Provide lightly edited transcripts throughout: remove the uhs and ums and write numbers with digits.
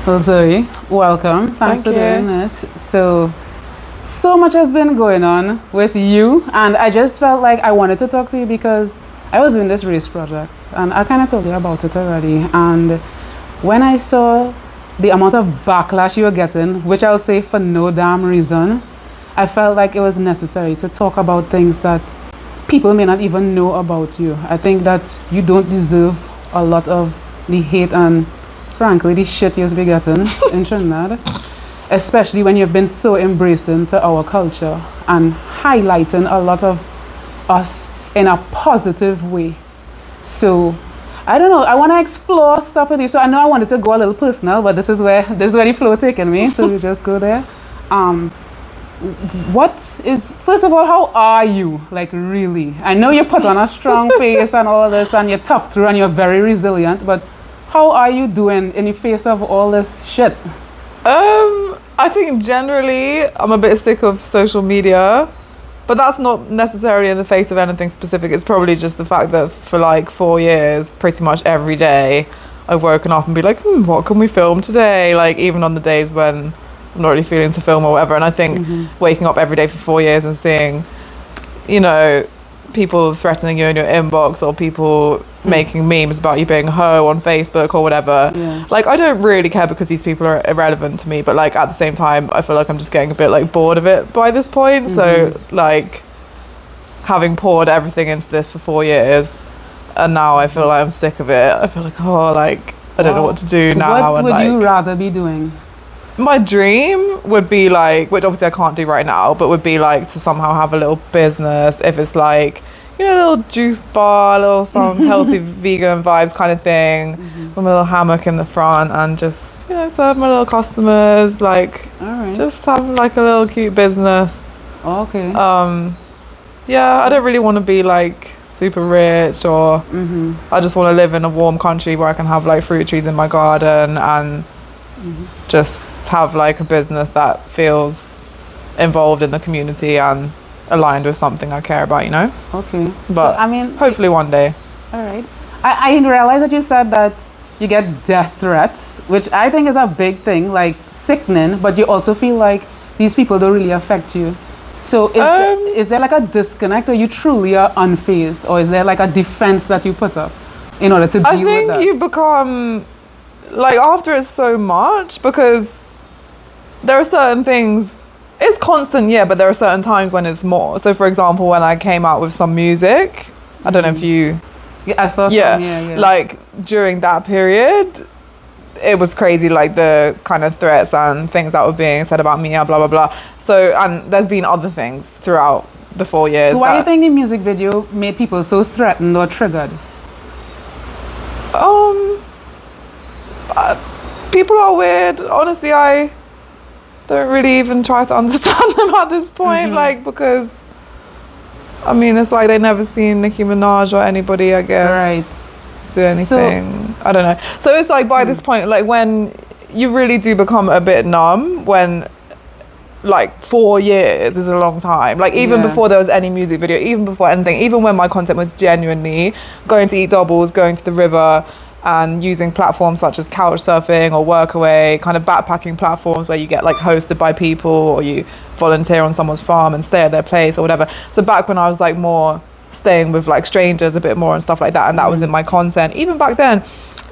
Well, Zoe, welcome. Thanks Thank for doing you. this. So much has been going on with you, and I just felt like I wanted to talk to you because I was doing this race project, and I kind of told you about it already. And when I saw the amount of backlash you were getting, which I'll say for no damn reason, I felt like it was necessary to talk about things that people may not even know about you. I think that you don't deserve a lot of the hate and frankly the shit you've been getting in Trinidad, especially when you've been so embraced into our culture and highlighting a lot of us in a positive way. So I don't know, I want to explore stuff with you. So I know I wanted to go a little personal, but this is where the flow taking me, so we just go there. What is, first of all, how are you, like, really? I know you put on a strong face and all this, and you're tough through and you're very resilient, but how are you doing in the face of all this shit? I think generally I'm a bit sick of social media, but that's not necessarily in the face of anything specific. It's probably just the fact that for like 4 years, pretty much every day, I've woken up and be like, what can we film today? Like, even on the days when I'm not really feeling to film or whatever. And I think waking up every day for 4 years and seeing, you know, people threatening you in your inbox or people making memes about you being a hoe on Facebook or whatever. Yeah. Like, I don't really care because these people are irrelevant to me, but like at the same time, I feel like I'm just getting a bit like bored of it by this point. So like, having poured everything into this for 4 years, and now I feel like I'm sick of it. I feel like, oh, like I don't know what to do now. What would and, you like, rather be doing? my dream would be like, which obviously I can't do right now, but would be like to somehow have a little business. If it's like, you know, a little juice bar, a little some healthy vegan vibes kind of thing, with a little hammock in the front, and just, you know, serve my little customers, like, All right. just have like a little cute business. Okay. Yeah, I don't really want to be like super rich, or I just want to live in a warm country where I can have like fruit trees in my garden and just have like a business that feels involved in the community and aligned with something I care about, you know? Okay. But so, I mean, hopefully one day. all right. I realize that you said that you get death threats, which I think is a big thing, like sickening, but you also feel like these people don't really affect you. So is there like a disconnect, or you truly are unfazed, or is there like a defense that you put up in order to deal I with think that? you become, like, after it's so much, because there are certain things, it's constant, yeah, but there are certain times when it's more. So for example, when I came out with some music, I don't know if you, Yeah, I saw some, yeah. like during that period, it was crazy, like the kind of threats and things that were being said about me and blah blah blah. So, and there's been other things throughout the 4 years. So why do you think the music video made people so threatened or triggered? People are weird. Honestly, I don't really even try to understand them at this point, like, because I mean, it's like they never seen Nicki Minaj or anybody, I guess, Right. do anything. I don't know. So it's like by this point, like when you really do become a bit numb, when like 4 years is a long time. Like even Yeah. before there was any music video, even before anything, even when my content was genuinely going to eat doubles, going to the river, and using platforms such as couch surfing or Workaway, kind of backpacking platforms where you get like hosted by people, or you volunteer on someone's farm and stay at their place or whatever. So back when I was like more staying with like strangers a bit more and stuff like that, and that was in my content, even back then,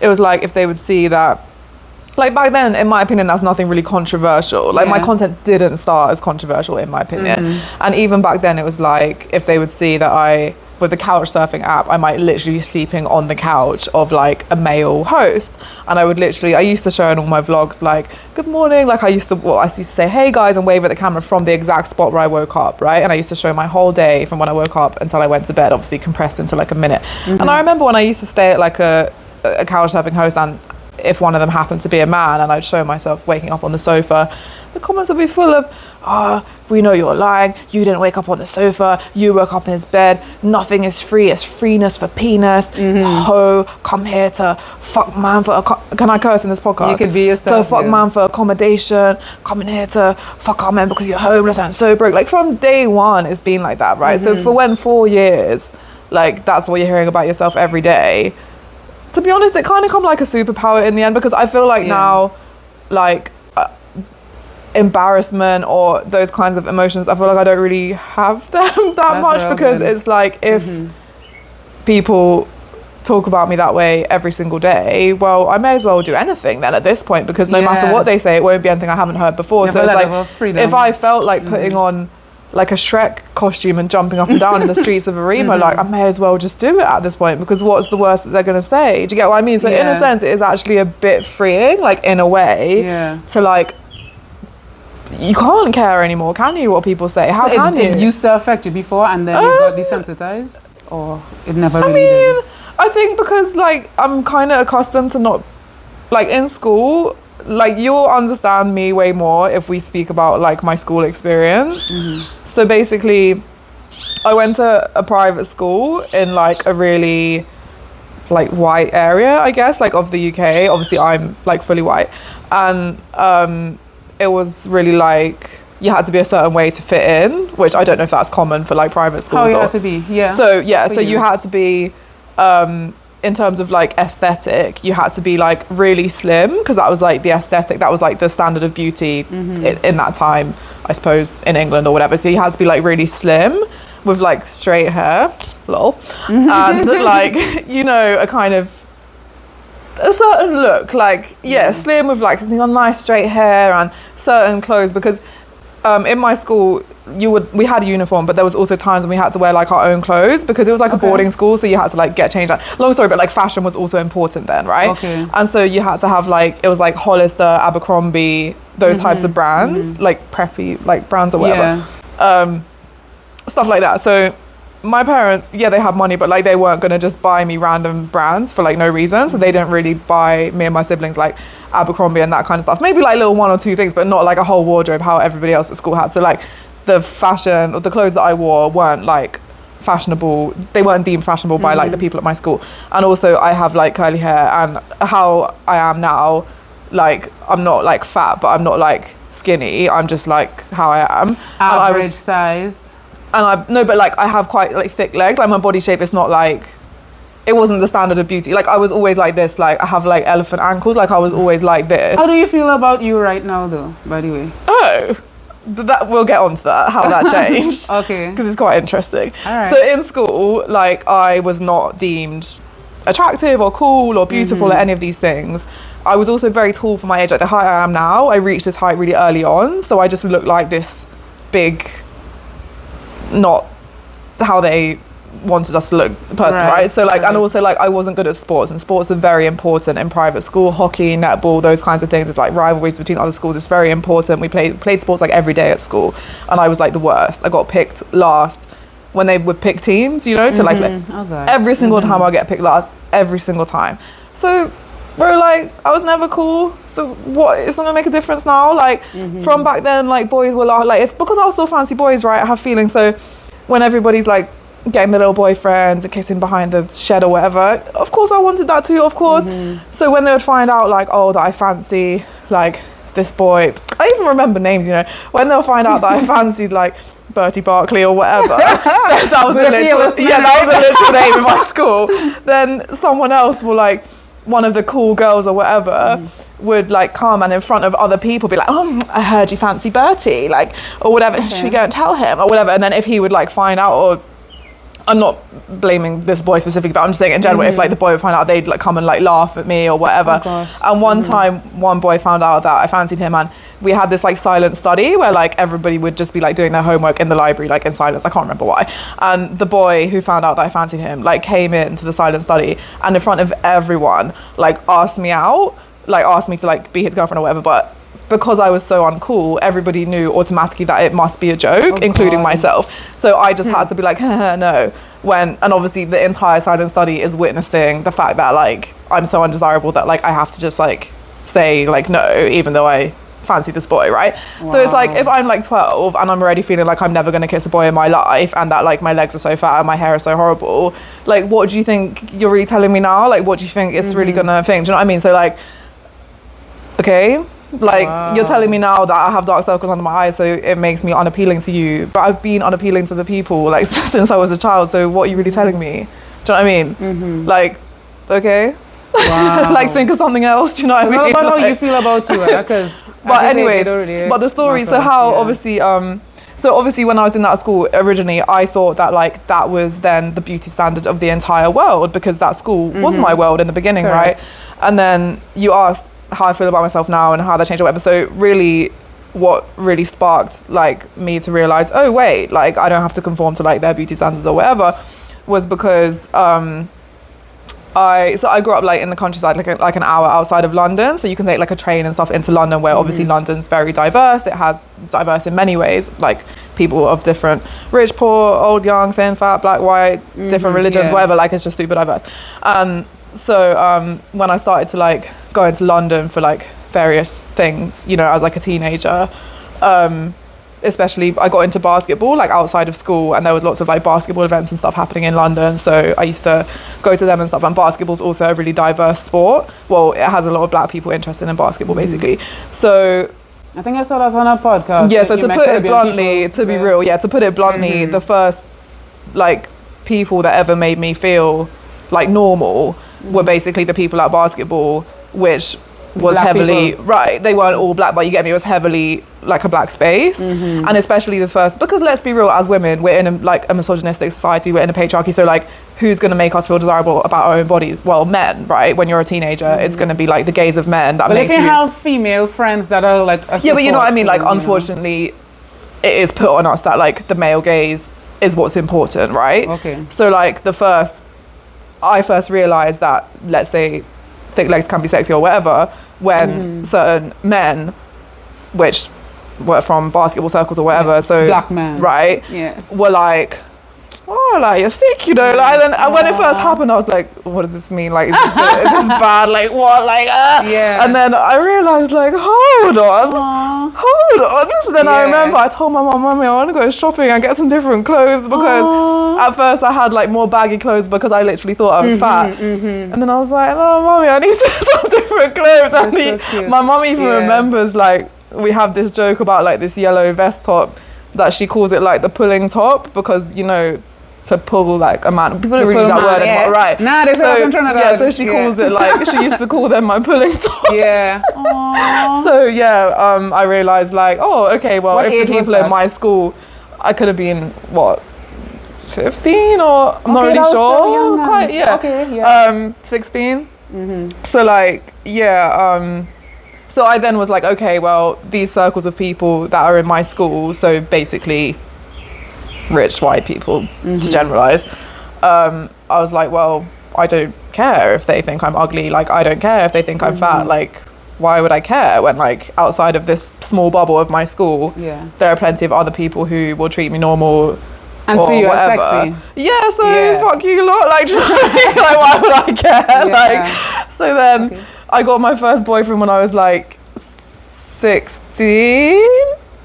it was like if they would see that, like back then, in my opinion, that's nothing really controversial. Like my content didn't start as controversial, in my opinion. And even back then, it was like if they would see that with the couch surfing app, I might literally be sleeping on the couch of like a male host, and I used to show in all my vlogs like, good morning, like I used to say, hey guys, and wave at the camera from the exact spot where I woke up, right? And I used to show my whole day from when I woke up until I went to bed, obviously compressed into like a minute. And I remember when I used to stay at like a couch surfing host, and if one of them happened to be a man and I'd show myself waking up on the sofa, the comments would be full of, we know you're lying, you didn't wake up on the sofa, you woke up in his bed, nothing is free, it's freeness for penis, ho, come here to fuck man for, can I curse in this podcast? You could be yourself. So fuck man for accommodation, coming here to fuck our men because you're homeless and so broke. Like from day one, it's been like that, right? So for when 4 years, like that's what you're hearing about yourself every day, to be honest, it kind of come like a superpower in the end, because I feel like now like embarrassment or those kinds of emotions, I feel like I don't really have them that much, because it's like if people talk about me that way every single day, well, I may as well do anything then at this point, because no matter what they say, it won't be anything I haven't heard before. So it's like, if I felt like putting on like a Shrek costume and jumping up and down in the streets of Arima, like I may as well just do it at this point, because what's the worst that they're going to say? Do you get what I mean? So in a sense, it is actually a bit freeing, like in a way, to like, you can't care anymore, can you, what people say? How can you? It used to affect you before and then you got desensitized, or it never really did? I think because like I'm kind of accustomed to not, like in school, like you'll understand me way more if we speak about like my school experience. So basically I went to a private school in like a really like white area, I guess, like of the UK. Obviously I'm like fully white, and it was really like you had to be a certain way to fit in, which I don't know if that's common for like private schools. You had to be, So you had to be in terms of like aesthetic, you had to be like really slim, because that was like the aesthetic, that was like the standard of beauty in that time, I suppose, in England or whatever. So you had to be like really slim with like straight hair, lol, and like, you know, a kind of a certain look, like slim with like nice straight hair and certain clothes, because in my school we had a uniform, but there was also times when we had to wear like our own clothes, because it was like a boarding school, so you had to like get changed. Long story, but like fashion was also important then, right? And so you had to have like, it was like Hollister, Abercrombie, those types of brands, like preppy like brands or whatever, stuff like that. So my parents, they had money, but like they weren't going to just buy me random brands for like no reason. So they didn't really buy me and my siblings like Abercrombie and that kind of stuff. Maybe like little one or two things, but not like a whole wardrobe how everybody else at school had. So like the fashion or the clothes that I wore weren't like fashionable. They weren't deemed fashionable by like the people at my school. And also I have like curly hair, and how I am now, like I'm not like fat, but I'm not like skinny. I'm just like how I am. Average sized. And but like I have quite like thick legs. Like my body shape is not like, it wasn't the standard of beauty. Like I was always like this. Like I have like elephant ankles. Like I was always like this. How do you feel about you right now, though? By the way. Oh, that we'll get onto that. How that changed. Okay. Because it's quite interesting. All right. So in school, like I was not deemed attractive or cool or beautiful or any of these things. I was also very tall for my age. Like the height I am now, I reached this height really early on. So I just looked like this big, not how they wanted us to look, the person, right? So like, and also like I wasn't good at sports, and sports are very important in private school. Hockey, netball, those kinds of things. It's like rivalries between other schools. It's very important. We played sports like every day at school, and I was like the worst. I got picked last when they would pick teams, you know, to like every single time I'll get picked last, every single time. So we're like, I was never cool, so what, it's not gonna make a difference now? Like from back then, like boys were like, because I was still fancy boys, right? I have feelings. So when everybody's like getting the little boyfriends and kissing behind the shed or whatever, of course I wanted that too, of course. So when they would find out like, oh, that I fancy like this boy, I even remember names, you know, when they'll find out that I fancied like Bertie Barkley or whatever, that was a literal name in my school, then someone else will like, one of the cool girls or whatever would like come and in front of other people be like, oh, I heard you fancy Bertie, like, or whatever, should we go and tell him or whatever? And then if he would like find out, or I'm not blaming this boy specifically, but I'm just saying in general, if like the boy would find out, they'd like come and like laugh at me or whatever. And one time one boy found out that I fancied him, and we had this like silent study where like everybody would just be like doing their homework in the library like in silence. I can't remember why. And the boy who found out that I fancied him like came into the silent study and in front of everyone like asked me out, like asked me to like be his girlfriend or whatever. But because I was so uncool, everybody knew automatically that it must be a joke, including myself. So I just had to be like, no. And obviously the entire silent study is witnessing the fact that like I'm so undesirable that like I have to just like say like no, even though I fancy this boy, right? So it's like if I'm like 12 and I'm already feeling like I'm never going to kiss a boy in my life, and that like my legs are so fat and my hair is so horrible, like what do you think you're really telling me now? Like what do you think it's really gonna think? Do you know what I mean? So like, okay, like you're telling me now that I have dark circles under my eyes, so it makes me unappealing to you, but I've been unappealing to the people like since I was a child, so what are you really telling me? Do you know what I mean? Like, okay, Wow. Like think of something else. Do you know what I It's mean? all about how Like- you feel about you, because. But anyways, but the story. So how obviously, so obviously when I was in that school originally, I thought that like that was then the beauty standard of the entire world, because that school was my world in the beginning, Correct. right? And then you asked how I feel about myself now and how that changed or whatever. So really, what really sparked like me to realize, oh wait, like I don't have to conform to like their beauty standards or whatever, was because I grew up like in the countryside, like an hour outside of London, so you can take like a train and stuff into London, where obviously London's very diverse. It has diverse in many ways, like people of different, rich, poor, old, young, thin, fat, black, white, different religions, whatever. Like it's just super diverse. So when I started to like go into London for like various things, you know, as like a teenager, especially I got into basketball like outside of school, and there was lots of like basketball events and stuff happening in London, so I used to go to them and stuff. And basketball's also a really diverse sport. Well, it has a lot of black people interested in basketball basically. So I think I saw that on a podcast. yeah, like, so you to met put it Caribbean bluntly, people to be there. real, yeah, to put it bluntly, the first like people that ever made me feel like normal were basically the people at basketball, which was Black heavily people. right, they weren't all black, but you get me, it was heavily like a black space. And especially the first, because let's be real, as women, we're in a misogynistic society, we're in a patriarchy, so like who's going to make us feel desirable about our own bodies? Well, men, right? When you're a teenager, it's going to be like the gaze of men that But if makes you you have female friends that are like a yeah, but you know what I mean, like support to you, unfortunately it is put on us that like the male gaze is what's important, right? Okay. So like I first realized that, let's say, thick legs can be sexy or whatever, when certain men, which were from basketball circles or whatever, so Black men. right, Yeah. were like, oh, like you're thick, you know, like. And when it first happened, I was like, what does this mean? Like, is this, good? Is this bad? Like, what? Like, Yeah. And then I realized, like, hold on. So then I Yeah. remember I told my mom, Mommy, I want to go shopping and get some different clothes, because at first I had like more baggy clothes because I literally thought I was fat. And then I was like, oh, Mommy, I need some different clothes. That's so cute. My mom even Yeah. remembers, like, we have this joke about like this yellow vest top that she calls it like the pulling top, because, you know, to pull like a man. People don't really use that word anymore, right? Nah, they say that in Trinidad. yeah, so she calls it like, she used to call them my pulling tops. Yeah. Aww. So yeah, I realized like, oh, okay, well, What if age the was people in that? my school, I could have been what, 15 or I'm not Okay, really that was sure. still young then. Quite, yeah. Okay, yeah. 16. So like, yeah. So I then was like, okay, well, these circles of people that are in my school, so basically rich white people to generalize, I was like, well, I don't care if they think I'm ugly, like I don't care if they think I'm fat, like why would I care when like outside of this small bubble of my school, Yeah. there are plenty of other people who will treat me normal And or see you as whatever. sexy. Yeah, so Yeah. fuck you lot, like, do you know what I mean? Like why would I care? Yeah. Like, so then I got my first boyfriend when I was like 16,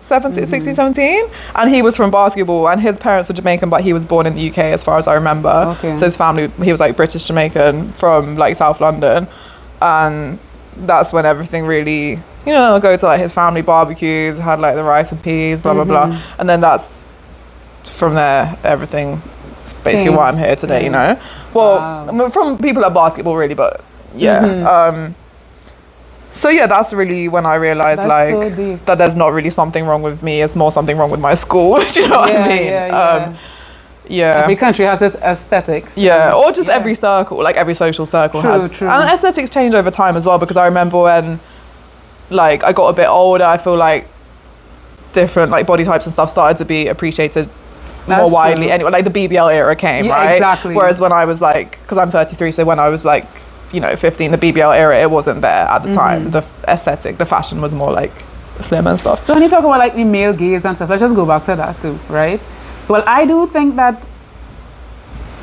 16, 17, and he was from basketball, and his parents were Jamaican, but he was born in the UK as far as I remember. Okay. So his family, he was like British Jamaican from like South London, and that's when everything really, you know, go to like his family barbecues, had like the rice and peas, blah blah blah, and then that's from there everything. It's basically why I'm here today, you know. Well, Wow. I mean, from people at basketball really, but yeah. So yeah, that's really when I realized That's like so deep. that there's not really something wrong with me. It's more something wrong with my school. Do you know what I mean? Yeah. Every country has its aesthetics. Yeah, or just every circle, like every social circle has. True. And aesthetics change over time as well, because I remember when like I got a bit older, I feel like different like body types and stuff started to be appreciated more That's widely. true. Anyway, like the BBL era came, Yeah, right? exactly. Whereas when I was like, because I'm 33, so when I was like, you know, 15, the BBL era, it wasn't there at the time. The aesthetic, the fashion was more like slim and stuff. So when you talk about like the male gaze and stuff, let's just go back to that too, right? Well, I do think that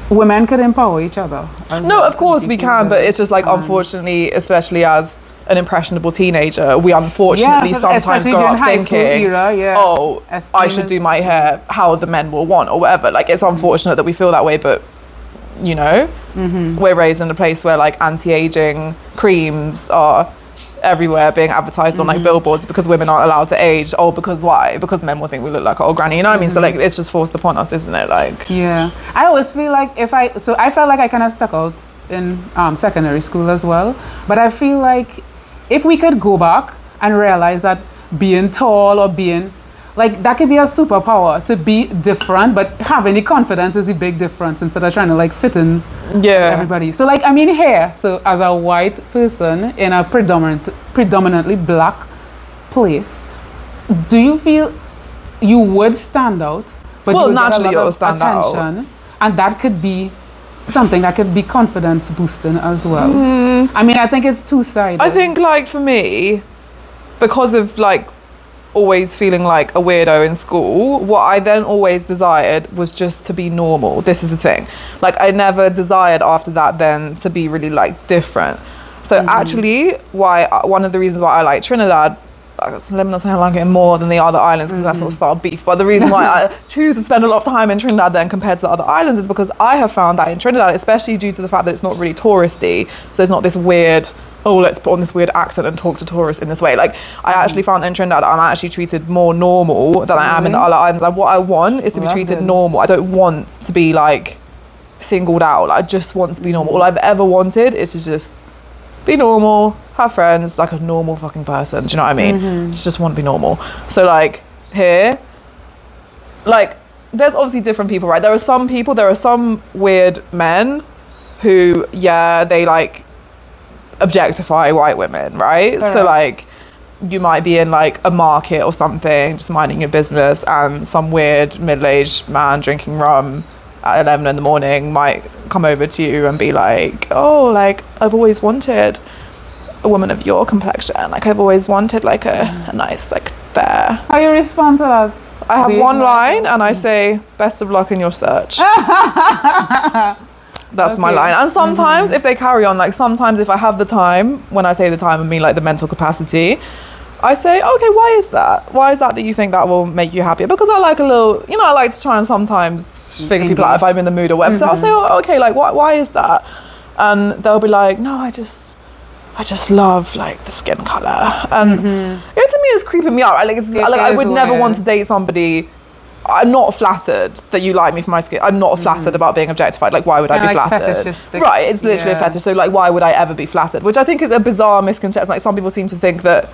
women could empower each other. No, of course we can, but it's just like, unfortunately, especially as an impressionable teenager, we unfortunately sometimes especially grow during up high school thinking, era, yeah. oh, As I soon should as- do my hair how the men will want or whatever. Like, it's unfortunate that we feel that way, but you know, we're raised in a place where like anti-aging creams are everywhere being advertised on like billboards because women aren't allowed to age. Oh, because why? Because men will think we look like an old granny, you know what I mean? So like it's just forced upon us, isn't it? Like, Yeah, I always feel like I felt like I kind of stuck out in secondary school as well. But I feel like if we could go back and realize that being tall or being like that could be a superpower, to be different, but having the confidence is the big difference instead of trying to like fit in with everybody. So like, I mean, here, so as a white person in a predominantly black place, do you feel you would stand out? But Well, you would get a naturally lot you'll of stand out. attention, and that could be something that could be confidence boosting as well. I mean, I think it's two-sided. I think like for me, because of like always feeling like a weirdo in school, what I then always desired was just to be normal. This is the thing. Like I never desired after that then to be really like different. So actually one of the reasons why I like Trinidad, let me not say I like it more than the other islands because that's not start beef, but the reason why I choose to spend a lot of time in Trinidad then compared to the other islands is because I have found that in Trinidad, especially due to the fact that it's not really touristy, so it's not this weird, oh, let's put on this weird accent and talk to tourists in this way. Like, I actually found that in Trinidad, I'm actually treated more normal than I am in the other islands. Like, what I want is to be treated normal. I don't want to be, like, singled out. Like, I just want to be normal. All I've ever wanted is to just be normal, have friends, like a normal fucking person. Do you know what I mean? Just want to be normal. So, like, here, like, there's obviously different people, right? There are some weird men who, yeah, they, like, objectify white women, right? Correct. So like you might be in like a market or something just minding your business and some weird middle-aged man drinking rum at 11 in the morning might come over to you and be like, oh, like I've always wanted a woman of your complexion, like I've always wanted like a nice like fair. How you respond to that? I have one line and I say, best of luck in your search. That's my line. And sometimes if they carry on, like sometimes if I have the time, when I say the time I mean like the mental capacity, I say, okay, why is that? Why is that you think that will make you happier? Because I like a little, you know, I like to try and sometimes figure people out if I'm in the mood or whatever. So I'll say, oh, okay, like why is that? And they'll be like, no, I just love like the skin color. And it to me is creeping me out. Right? Like, I would never want to date somebody. I'm not flattered that you like me for my skin. I'm not flattered about being objectified. Like, why would I be flattered? Right, it's literally a fetish. So, like, why would I ever be flattered? Which I think is a bizarre misconception. Like, some people seem to think that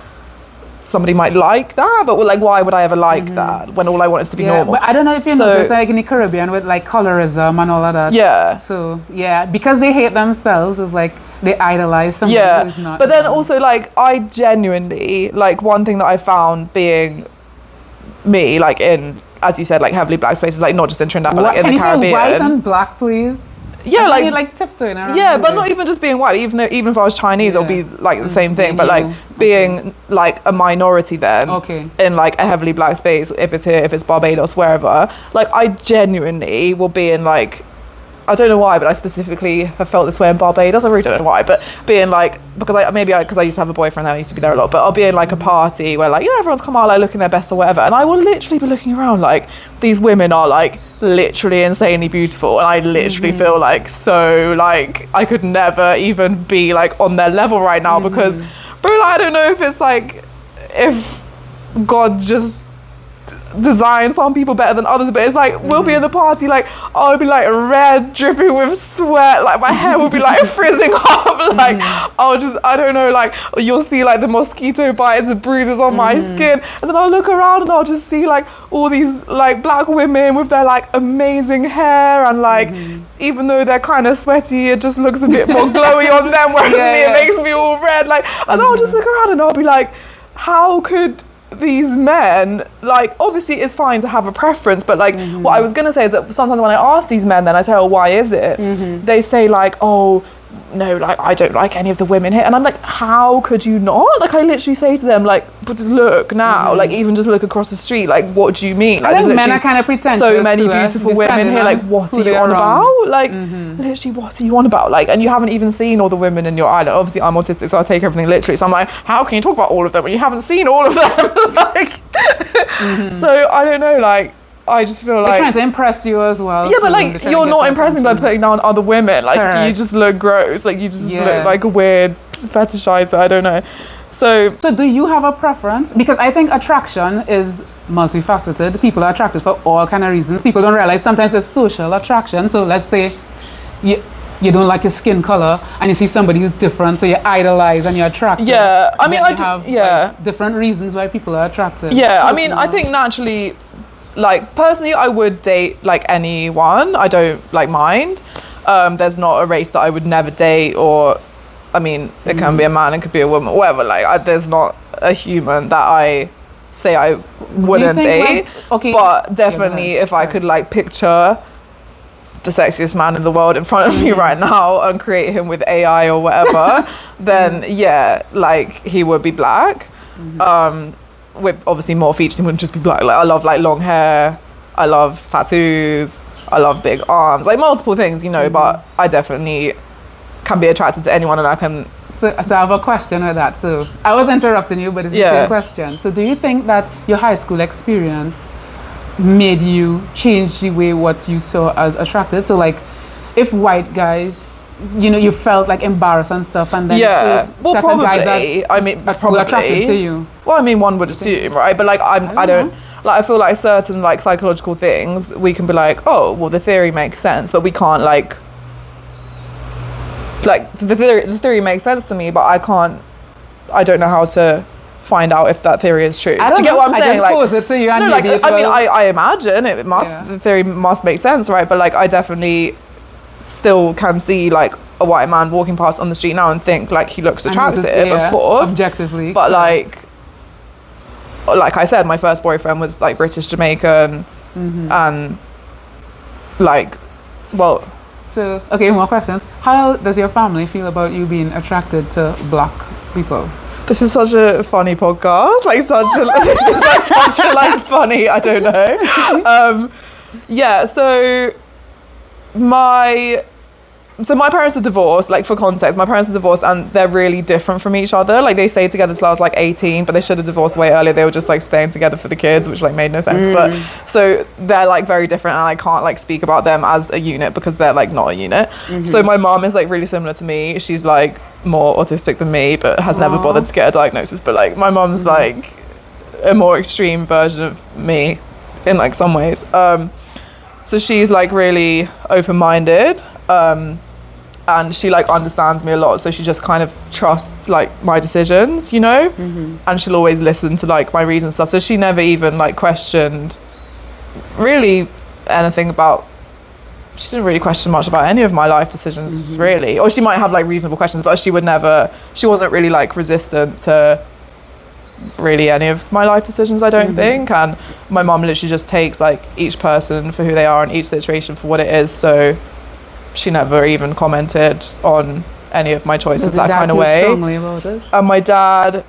somebody might like that, but like, why would I ever like that when all I want is to be normal? But I don't know if you notice, like in the Caribbean with like colorism and all of that. Yeah. So yeah, because they hate themselves, it's like they idolize somebody who's not. But then also, like, I genuinely like one thing that I found being me, like in, as you said, like heavily black places, like not just in Trinidad, but like in the Caribbean. Can you say white and black, please? Yeah, like tiptoeing around. Yeah, but not even just being white. Even if I was Chinese, it'll be like the same thing. But like being like a minority then in like a heavily black space, if it's here, if it's Barbados, wherever. Like I genuinely will be in like, I don't know why, but I specifically have felt this way in Barbados. I really don't know why, but being like, because I used to have a boyfriend and I used to be there a lot, but I'll be in like a party where like, you know, everyone's come out like looking their best or whatever, and I will literally be looking around like these women are like literally insanely beautiful, and I literally feel like so like I could never even be like on their level right now because, bro, like, I don't know if it's like if God just design some people better than others, but it's like we'll be in the party, like I'll be like red dripping with sweat, like my hair will be like frizzing up, like I don't know, like you'll see like the mosquito bites and bruises on my skin, and then I'll look around and I'll just see like all these like black women with their like amazing hair, and like even though they're kind of sweaty, it just looks a bit more glowy on them, whereas it makes me all red, like, and I'll just look around and I'll be like, how could these men, like, obviously it's fine to have a preference, but like what I was gonna say is that sometimes when I ask these men, then I say, oh, why is it? They say like, oh no, like I don't like any of the women here, and I'm like, how could you not? Like I literally say to them, like, but look now, like even just look across the street, like what do you mean? Like, I think men are kind of pretentious. So many beautiful women here, like what are you on about? Like literally, what are you on about? Like, and you haven't even seen all the women in your island. Obviously I'm autistic, so I take everything literally, so I'm like, how can you talk about all of them when you haven't seen all of them? Like so I don't know, like I just feel like they're trying to impress you as well. Yeah, but like you're not impressing me by putting down other women. Like you just look gross. Like you just look like a weird fetishizer. I don't know. So do you have a preference? Because I think attraction is multifaceted. People are attracted for all kind of reasons. People don't realize sometimes it's social attraction. So let's say you don't like his skin color, and you see somebody who's different, so you idolize and you're attracted. Yeah, I mean, Then you have, yeah. like, different reasons why people are attracted. Yeah, I mean, I think naturally, like, personally, I would date, like, anyone. I don't, like, mind. There's not a race that I would never date, or, I mean, it can be a man, it could be a woman, whatever. Like, there's not a human that I say I wouldn't date. Like, okay, but definitely, if I could, like, picture the sexiest man in the world in front of me right now and create him with AI or whatever, then yeah, like, he would be black. With obviously more features. He wouldn't just be black. Like, I love, like, long hair, I love tattoos, I love big arms, like multiple things, you know. But I definitely can be attracted to anyone, and I can. So I have a question with that. So I was interrupting you, but it's the same question. So do you think that your high school experience made you change the way what you saw as attractive? So, like, if white guys, you know, you felt like embarrassed and stuff, and then well, probably. Probably attracted to you. Well, I mean, one would assume, right? But like, I don't like. I feel like certain, like, psychological things, we can be like, oh, well, the theory makes sense, but we can't, like the theory makes sense to me, but I don't know how to find out if that theory is true. Do you get what I'm saying? I just pose it to you, and no, like, I mean, I imagine it must. The theory must make sense, right? But like, I definitely still can see, like, a white man walking past on the street now and think, like, he looks attractive, of course, objectively. But like I said, my first boyfriend was, like, British Jamaican, and like, well. So okay, more questions. How does your family feel about you being attracted to black people? This is such a funny podcast, like, such a like funny, I don't know. Yeah, so my parents are divorced. Like, for context, my parents are divorced, and they're really different from each other. Like, they stayed together till I was like 18, but they should have divorced way earlier. They were just, like, staying together for the kids, which, like, made no sense. But so they're, like, very different, and I can't, like, speak about them as a unit because they're, like, not a unit. So my mom is, like, really similar to me. She's, like, more autistic than me, but has never bothered to get a diagnosis. But, like, my mom's like a more extreme version of me in, like, some ways. So she's, like, really open-minded. And she, like, understands me a lot, so she just kind of trusts, like, my decisions, you know. And she'll always listen to, like, my reasons and stuff. So she never even, like, questioned really anything about. She didn't really question much about any of my life decisions, really. Or she might have, like, reasonable questions, but she wasn't really, like, resistant to really any of my life decisions, I don't think. And my mum literally just takes, like, each person for who they are and each situation for what it is. So she never even commented on any of my choices that kind of way. Strongly about it? And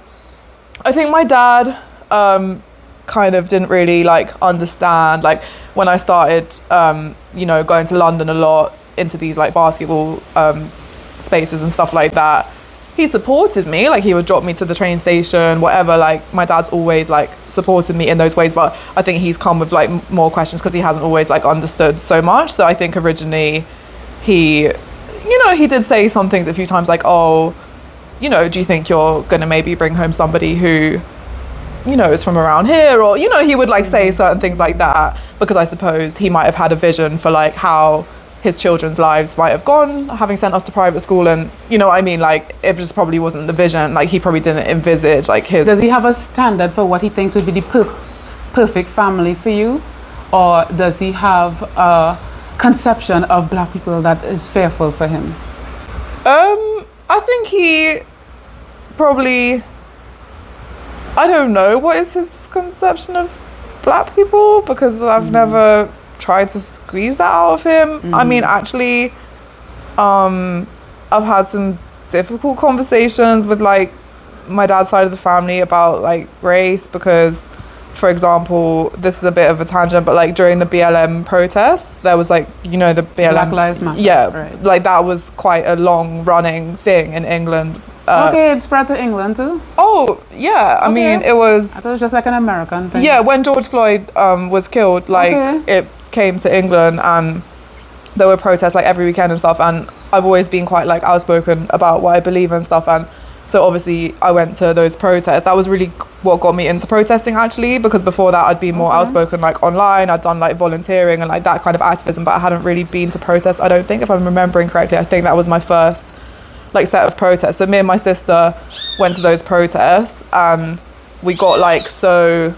I think my dad kind of didn't really, like, understand, like, when I started you know, going to London a lot, into these, like, basketball spaces and stuff like that. He supported me, like, he would drop me to the train station, whatever. Like, my dad's always, like, supported me in those ways, but I think he's come with, like, more questions because he hasn't always, like, understood so much. So I think originally he, you know, he did say some things a few times, like, oh, you know, do you think you're gonna maybe bring home somebody who, you know, is from around here? Or, you know, he would, like, say certain things like that, because I suppose he might have had a vision for, like, how his children's lives might have gone having sent us to private school. And, you know what I mean, like, it just probably wasn't the vision. Like, he probably didn't envisage, like, his. Does he have a standard for what he thinks would be the perfect family for you, or does he have a conception of black people that is fearful for him? I think he probably, I don't know what is his conception of black people, because I've never tried to squeeze that out of him. I mean, actually, I've had some difficult conversations with, like, my dad's side of the family about, like, race, because, for example, this is a bit of a tangent, but, like, during the BLM protests, there was, like, you know, the BLM. Black Lives Matter. Yeah, right. Like, that was quite a long running thing in England. Okay, it spread to England too? Oh, yeah. I mean, it was. I thought it was just like an American thing. Yeah, when George Floyd was killed, like, it came to England, and there were protests, like, every weekend and stuff. And I've always been quite, like, outspoken about what I believe and stuff. And So obviously I went to those protests. That was really what got me into protesting, actually, because before that I'd been more outspoken, like online. I'd done like volunteering and like that kind of activism, but I hadn't really been to protests, I don't think, if I'm remembering correctly. I think that was my first like set of protests. So me and my sister went to those protests, and we got like so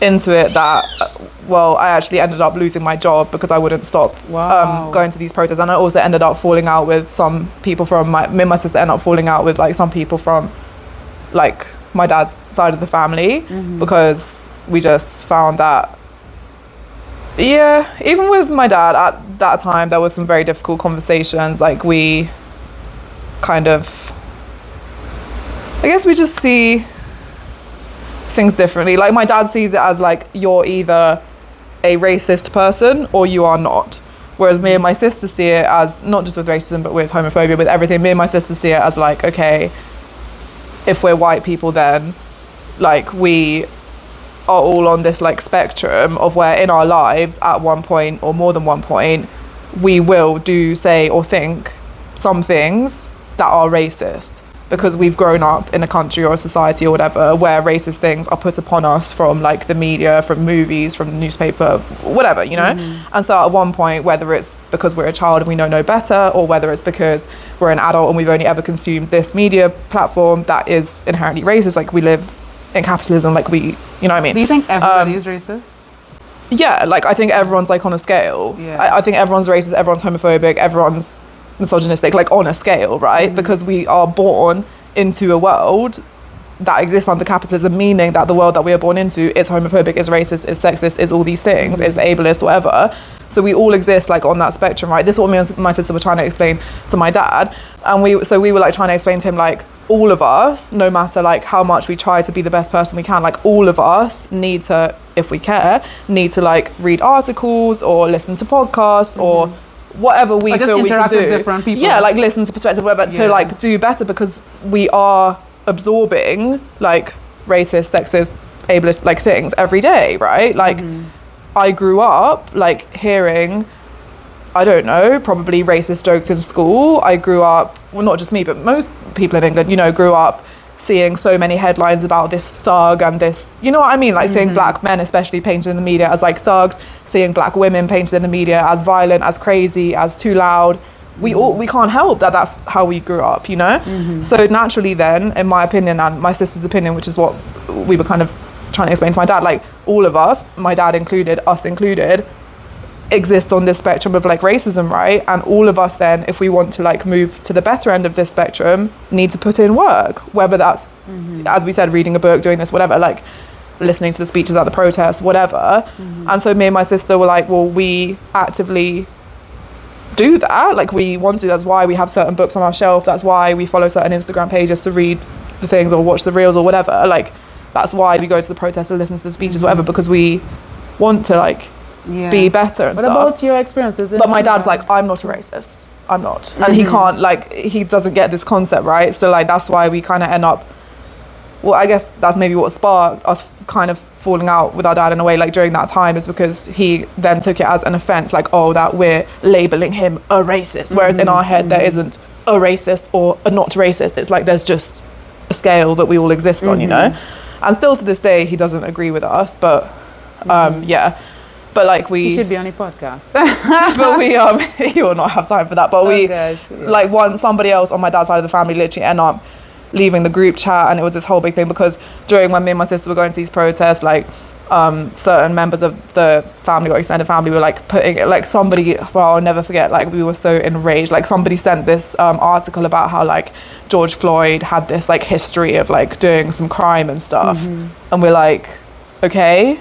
into it that, well, I actually ended up losing my job because I wouldn't stop going to these protests. And I also ended up falling out with some people from me and my sister ended up falling out with like some people from like my dad's side of the family, because we just found that, yeah, even with my dad at that time, there was some very difficult conversations. Like we kind of, I guess we just see things differently. Like my dad sees it as like, you're either a racist person or you are not, whereas me and my sister see it as, not just with racism but with homophobia, with everything, me and my sister see it as like, okay, if we're white people, then like we are all on this like spectrum of where in our lives at one point or more than one point we will do, say, or think some things that are racist, because we've grown up in a country or a society or whatever where racist things are put upon us from like the media, from movies, from the newspaper, whatever, you know. And so at one point, whether it's because we're a child and we know no better, or whether it's because we're an adult and we've only ever consumed this media platform that is inherently racist, like we live in capitalism, like we, you know what I mean. Do you think everybody is racist? Yeah, like I think everyone's like on a scale. I think everyone's racist, everyone's homophobic, everyone's misogynistic, like on a scale, right? Because we are born into a world that exists under capitalism, meaning that the world that we are born into is homophobic, is racist, is sexist, is all these things, is ableist, whatever. So we all exist like on that spectrum, right? This is what me and my sister were trying to explain to my dad, and we were like trying to explain to him like, all of us, no matter like how much we try to be the best person we can, like all of us need to, if we care, need to like read articles or listen to podcasts or whatever we feel we can do. With different people. Yeah, like listen to perspective, whatever, to like do better, because we are absorbing like racist, sexist, ableist like things every day, right? Like I grew up like hearing, I don't know, probably racist jokes in school. I grew up, well, not just me, but most people in England, you know, grew up seeing so many headlines about this thug and this, you know what I mean? Like seeing black men especially painted in the media as like thugs, seeing black women painted in the media as violent, as crazy, as too loud. We can't help that that's how we grew up, you know? So naturally then, in my opinion and my sister's opinion, which is what we were kind of trying to explain to my dad, like all of us, my dad included, us included, exist on this spectrum of like racism, right? And all of us then, if we want to like move to the better end of this spectrum, need to put in work, whether that's as we said, reading a book, doing this, whatever, like listening to the speeches at the protests, whatever. And so me and my sister were like, well, we actively do that, like we want to. That's why we have certain books on our shelf, that's why we follow certain Instagram pages to read the things or watch the reels or whatever. Like that's why we go to the protests or listen to the speeches, whatever, because we want to like be better and what stuff. What about your experiences? But my dad's like, I'm not a racist. I'm not. And he can't, like, he doesn't get this concept, right? So, like, that's why we kind of end up, well, I guess that's maybe what sparked us kind of falling out with our dad in a way, like, during that time, is because he then took it as an offense, like, oh, that we're labeling him a racist. Whereas in our head, there isn't a racist or a not racist. It's like there's just a scale that we all exist on, you know? And still to this day, he doesn't agree with us, but yeah. But like he should be on a podcast. But we he will not have time for that. But like somebody else on my dad's side of the family literally ended up leaving the group chat, and it was this whole big thing because during when me and my sister were going to these protests, like certain members of the family or extended family were like putting it, like somebody, well, I'll never forget, like we were so enraged, like somebody sent this article about how like George Floyd had this like history of like doing some crime and stuff, and we're like, okay,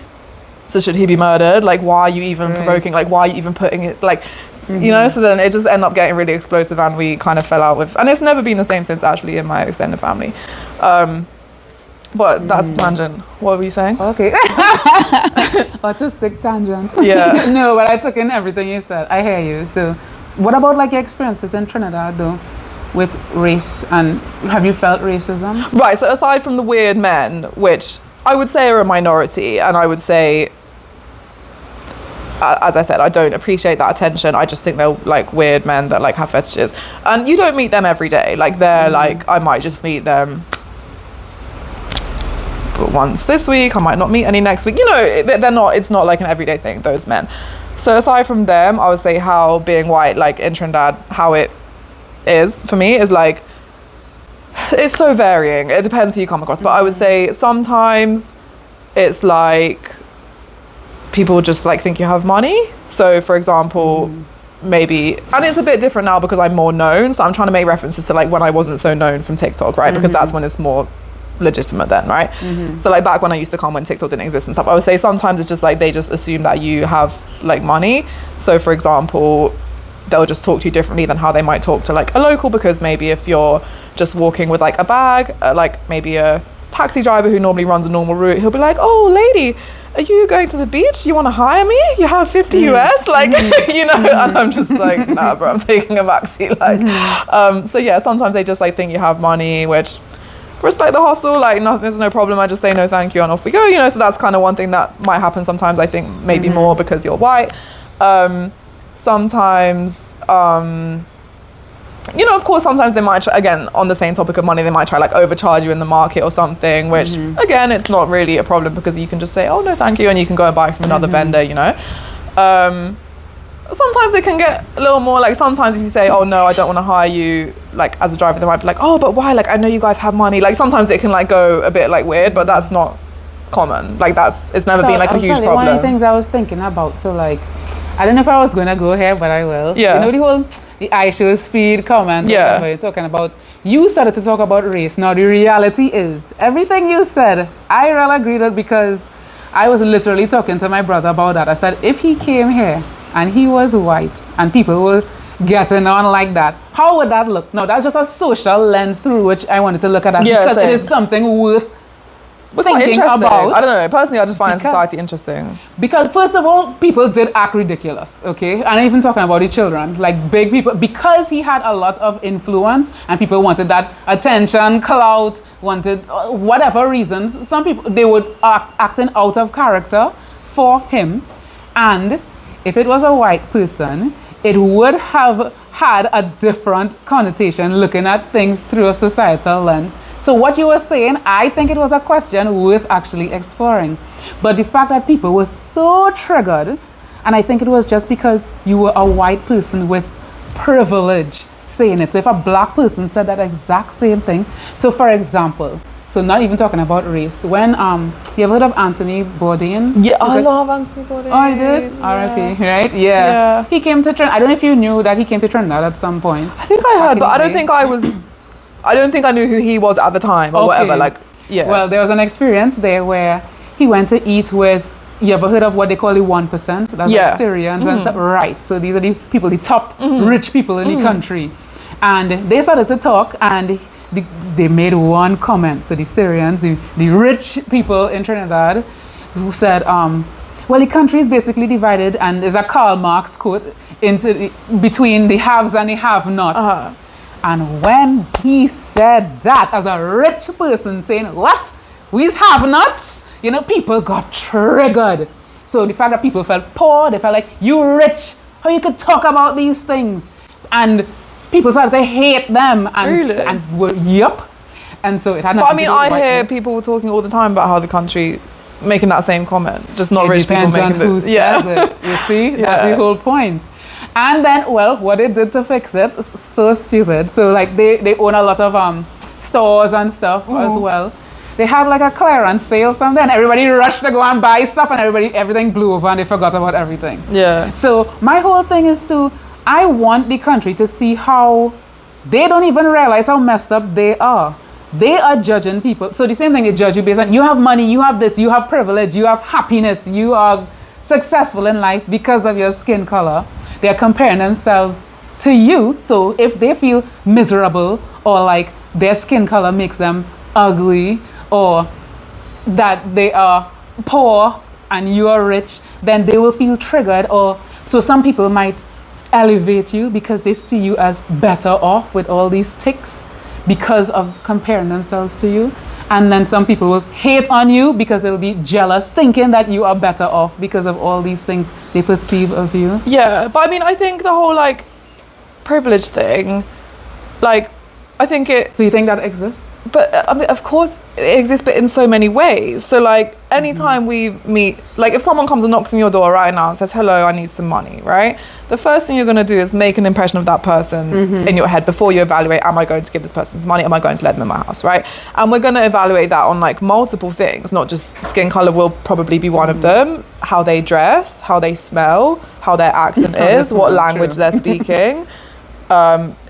so should he be murdered? Like, why are you even provoking? Like, why are you even putting it, like, you know? So then it just ended up getting really explosive, and we kind of fell out with, and it's never been the same since, actually, in my extended family. But that's a tangent. What were you saying? Okay. Autistic tangent. Yeah. No, but I took in everything you said. I hear you. So what about like your experiences in Trinidad though with race, and have you felt racism? Right, so aside from the weird men, which I would say are a minority, and I would say as I said, I don't appreciate that attention. I just think they're like weird men that like have fetishes, and you don't meet them every day. Like they're like, I might just meet them once this week, I might not meet any next week, you know. They're not, it's not like an everyday thing, those men. So aside from them, I would say how being white, like in Trinidad, how it is for me is like, it's so varying. It depends who you come across, but I would say sometimes it's like people just like think you have money. So for example, maybe, and it's a bit different now because I'm more known, so I'm trying to make references to like when I wasn't so known from TikTok, right? Because that's when it's more legitimate then, right? So like back when I used to come when TikTok didn't exist and stuff, I would say sometimes it's just like they just assume that you have like money. So for example, they'll just talk to you differently than how they might talk to like a local, because maybe if you're just walking with like a bag, like maybe a taxi driver who normally runs a normal route, he'll be like, oh lady, are you going to the beach? You want to hire me? You have 50 US, like, you know, and I'm just like, nah, bro, I'm taking a backseat. Like, so yeah, sometimes they just like think you have money, which respect the hustle, like there's no problem. I just say no thank you and off we go, you know. So that's kind of one thing that might happen sometimes, I think maybe more because you're white. Sometimes you know, of course, sometimes they might try, again on the same topic of money, they might try like overcharge you in the market or something, which again, it's not really a problem because you can just say, oh no thank you, and you can go and buy from another vendor, you know. Sometimes it can get a little more like, sometimes if you say, oh no, I don't want to hire you like as a driver, they might be like, oh but why, like I know you guys have money. Like sometimes it can like go a bit like weird, but that's not common. Like it's never been like a huge problem. One of the things I was thinking about, so like I don't know if I was gonna go here, but I will. Yeah. You know the ishowspeed comment. Yeah. You're talking about, you started to talk about race. Now the reality is everything you said I really agreed with, because I was literally talking to my brother about that. I said if he came here and he was white and people were getting on like that, how would that look? No, that's just a social lens through which I wanted to look at that, because it is something worth thinking about. I don't know, personally I just find society interesting. Because first of all, people did act ridiculous, okay? And even talking about the children, like big people, because he had a lot of influence and people wanted that attention, clout, wanted whatever reasons, some people, they would acting out of character for him. And if it was a white person, it would have had a different connotation, looking at things through a societal lens. So what you were saying, I think it was a question worth actually exploring. But the fact that people were so triggered, and I think it was just because you were a white person with privilege saying it. So if a black person said that exact same thing, so for example, so not even talking about race, when you ever heard of Anthony Bourdain? Yeah, I love Anthony Bourdain. Oh, you did? R.I.P. Right? Yeah. He came to Trinidad. I don't know if you knew that he came to Trinidad at some point. I think I heard, but I don't think I knew who he was at the time or whatever. Like, yeah. Well, there was an experience there where he went to eat with, you ever heard of what they call the 1%? That's like Syrians and stuff. Right. So these are the people, the top rich people in the country. And they started to talk, and they made one comment. So the Syrians, the rich people in Trinidad, who said, well, the country is basically divided, and there's a Karl Marx quote, between the haves and the have-nots. And when he said that, as a rich person saying, what? We's have-nots? You know, people got triggered. So the fact that people felt poor, they felt like, you rich, how you could talk about these things? And people started to hate them. And, really? And were, yep. And so it had nothing to do with I hear whiteness. people talking all the time about how the country making that same comment, just not rich people making it. Says it. You see, that's the whole point. And then, well, what they did to fix it, so stupid. So like they own a lot of stores and stuff as well. They had like a clearance sale something, and everybody rushed to go and buy stuff, and everything blew over and they forgot about everything. Yeah. So my whole thing is I want the country to see how they don't even realize how messed up they are. They are judging people. So the same thing, they judge you based on, you have money, you have this, you have privilege, you have happiness, you are successful in life because of your skin color. They're comparing themselves to you. So if they feel miserable, or like their skin color makes them ugly, or that they are poor and you are rich, then they will feel triggered. Or so some people might elevate you because they see you as better off with all these ticks because of comparing themselves to you. And then some people will hate on you because they'll be jealous, thinking that you are better off because of all these things they perceive of you. Yeah, but I mean, I think the whole like privilege thing, like, I think it. Do you think that exists? But I mean, of course, it exists, but in so many ways. So, like, anytime we meet, like, if someone comes and knocks on your door right now and says, "Hello, I need some money," right? The first thing you're going to do is make an impression of that person in your head before you evaluate, am I going to give this person some money? Am I going to let them in my house, right? And we're going to evaluate that on, like, multiple things, not just skin color will probably be one of them, how they dress, how they smell, how their accent is, what language they're speaking,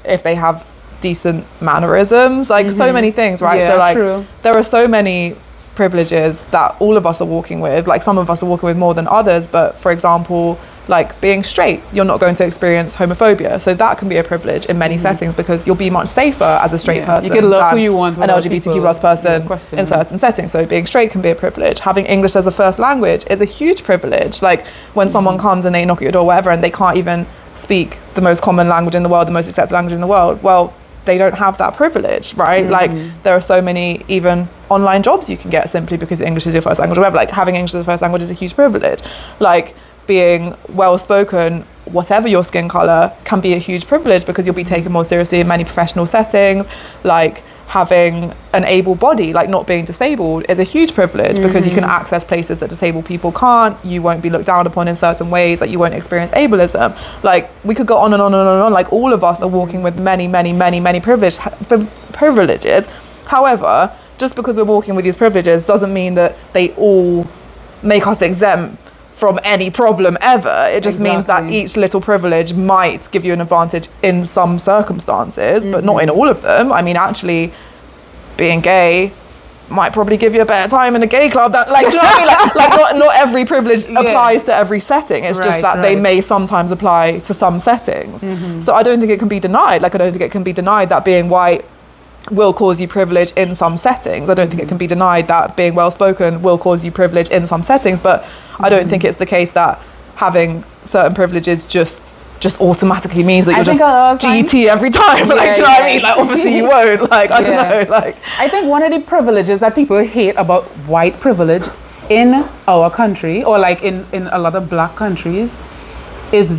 if they have decent mannerisms, like so many things, right? Yeah, so like true. there are so many privileges that all of us are walking with, like some of us are walking with more than others, but for example, like being straight, you're not going to experience homophobia, so that can be a privilege in many settings because you'll be much safer as a straight person you can love than who you want an LGBTQ plus person in certain settings. So being straight can be a privilege. Having English as a first language is a huge privilege. Like when someone comes and they knock at your door, whatever, and they can't even speak the most common language in the world, the most accepted language in the world, well, they don't have that privilege, right? Like there are so many even online jobs you can get simply because English is your first language or whatever. Like having English as a first language is a huge privilege. Like being well spoken, whatever your skin color, can be a huge privilege because you'll be taken more seriously in many professional settings. Like having an able body, like not being disabled, is a huge privilege because you can access places that disabled people can't. You won't be looked down upon in certain ways, like you won't experience ableism. Like we could go on and on and on and on. Like all of us are walking with many privileges. However, just because we're walking with these privileges doesn't mean that they all make us exempt from any problem ever. It just means that each little privilege might give you an advantage in some circumstances, but not in all of them. I mean, actually, being gay might probably give you a better time in a gay club. That, like, do you know what I mean? Like not every privilege applies to every setting. It's just that they may sometimes apply to some settings. So I don't think it can be denied. Like, I don't think it can be denied that being white will cause you privilege in some settings. I don't think it can be denied that being well spoken will cause you privilege in some settings, but I don't think it's the case that having certain privileges just automatically means that you're just GT every time. Like, do you know what I mean? Like, obviously you won't. Like, I don't know. Like, I think one of the privileges that people hate about white privilege in our country, or like in a lot of black countries, is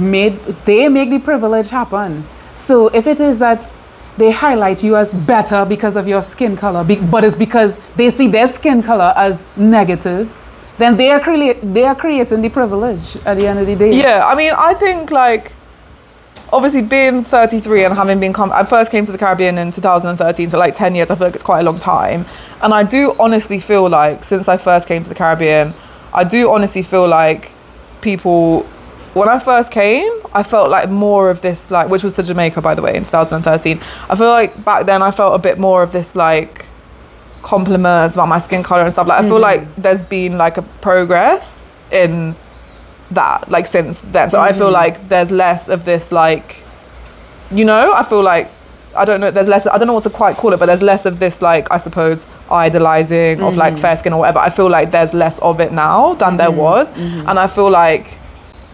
they make the privilege happen. So if it is that they highlight you as better because of your skin color, but it's because they see their skin color as negative, then they are creating the privilege at the end of the day. Yeah, I mean, I think like, obviously being 33 and having been, I first came to the Caribbean in 2013, so like 10 years, I feel like it's quite a long time. And I do honestly feel like, since I first came to the Caribbean, I do honestly feel like people, when I first came, I felt like more of this, like, which was to Jamaica, by the way, in 2013. I feel like back then I felt a bit more of this, like, compliments about my skin color and stuff. Like, I feel like there's been, like, a progress in that, like, since then. So I feel like there's less of this, like, you know, I feel like, I don't know, there's less, I don't know what to quite call it, but there's less of this, like, I suppose, idolizing of, like, fair skin or whatever. I feel like there's less of it now than there was. And I feel like,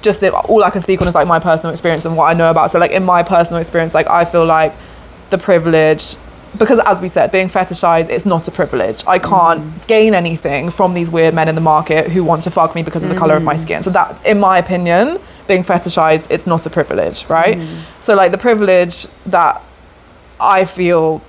just all I can speak on is like my personal experience and what I know about. So like in my personal experience, like I feel like the privilege, because as we said, being fetishized, it's not a privilege. I can't gain anything from these weird men in the market who want to fuck me because of the color of my skin. So that, in my opinion, being fetishized, it's not a privilege, right? So like the privilege that I feel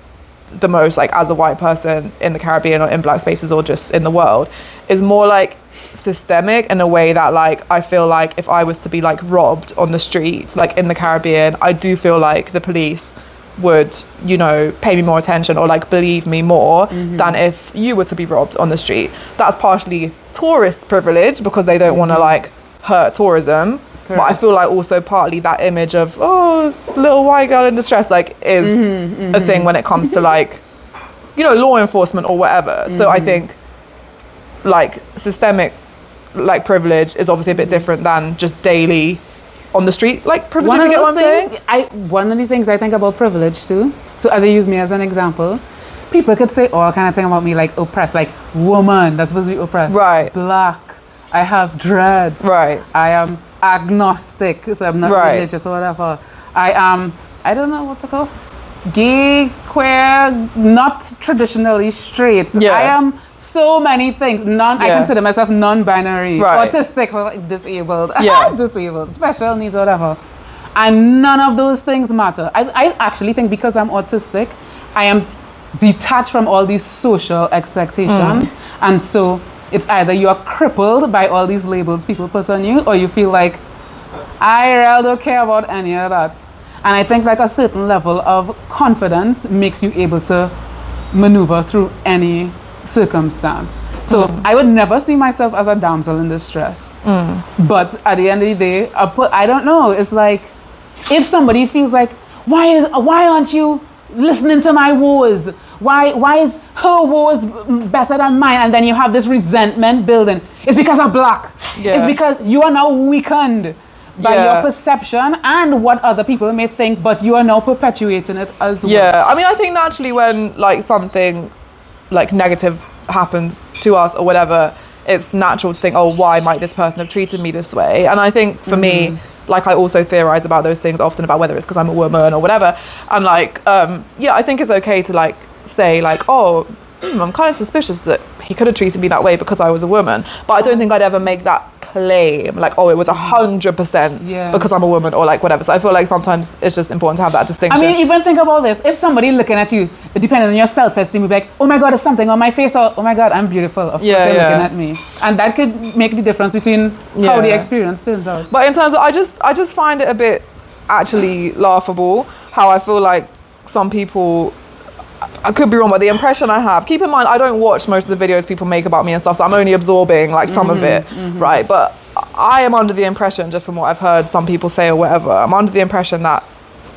the most, like as a white person in the Caribbean or in black spaces or just in the world, is more like systemic in a way that like I feel like if I was to be like robbed on the streets like in the Caribbean, I do feel like the police would, you know, pay me more attention or like believe me more than if you were to be robbed on the street. That's partially tourist privilege because they don't want to like hurt tourism. But I feel like also partly that image of, oh, little white girl in distress, like is a thing when it comes to like, you know, law enforcement or whatever. So I think like systemic like privilege is obviously a bit different than just daily on the street like privilege. If you get what I'm saying? One of the things I think about privilege too, so as I use me as an example, people could say all kind of thing about me like oppressed, like woman, that's supposed to be oppressed. Right. Black, I have dreads. Right. I am agnostic, so I'm not religious or whatever. I am, I don't know what to call. gay, queer, not traditionally straight. Yeah. I am so many things. I Yeah. consider myself non-binary, Right. autistic, so like disabled, Yeah. disabled, special needs, whatever. And none of those things matter. I actually think because I'm autistic, I am detached from all these social expectations. And so it's either you're crippled by all these labels people put on you, or you feel like, I really don't care about any of that. And I think like a certain level of confidence makes you able to maneuver through any circumstance. So I would never see myself as a damsel in distress. But at the end of the day, I don't know. It's like if somebody feels like, why aren't you listening to my woes? Why is her woes better than mine? And then you have this resentment building. It's because I'm black. Yeah. It's because you are now weakened by Yeah. your perception and what other people may think, but you are now perpetuating it as well. Yeah, I mean, I think naturally when like something like negative happens to us or whatever, it's natural to think, oh, why might this person have treated me this way? And I think for me, like I also theorize about those things often about whether it's because I'm a woman or whatever. And like, yeah, I think it's okay to like say like, oh, I'm kind of suspicious that he could have treated me that way because I was a woman. But I don't think I'd ever make that claim like, oh, it was 100% because I'm a woman or like whatever. So I feel like sometimes it's just important to have that distinction. I mean, even think about this. If somebody looking at you, depending on your self-esteem, would be like, oh my God, there's something on my face, or oh my God, I'm beautiful. Of course they're looking at me. And that could make the difference between how the experience turns out. But in terms of, I just find it a bit actually laughable how I feel like some people, I could be wrong, but the impression I have, keep in mind, I don't watch most of the videos people make about me and stuff, so I'm only absorbing like some of it, right? But I am under the impression, just from what I've heard some people say or whatever, I'm under the impression that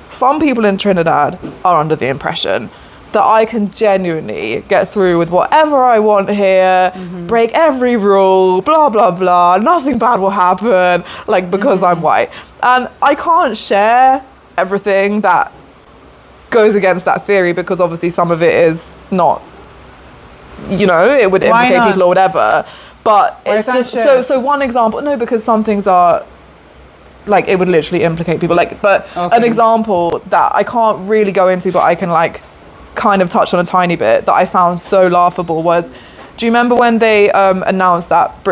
some people in Trinidad are under the impression that I can genuinely get through with whatever I want here, break every rule, blah, blah, blah, nothing bad will happen, like because I'm white. And I can't share everything that goes against that theory because obviously some of it is not, you know, it would implicate people or whatever. But it's just so one example, no, because some things are like it would literally implicate people. Like, but an example that I can't really go into, but I can like kind of touch on a tiny bit that I found so laughable was, do you remember when they announced that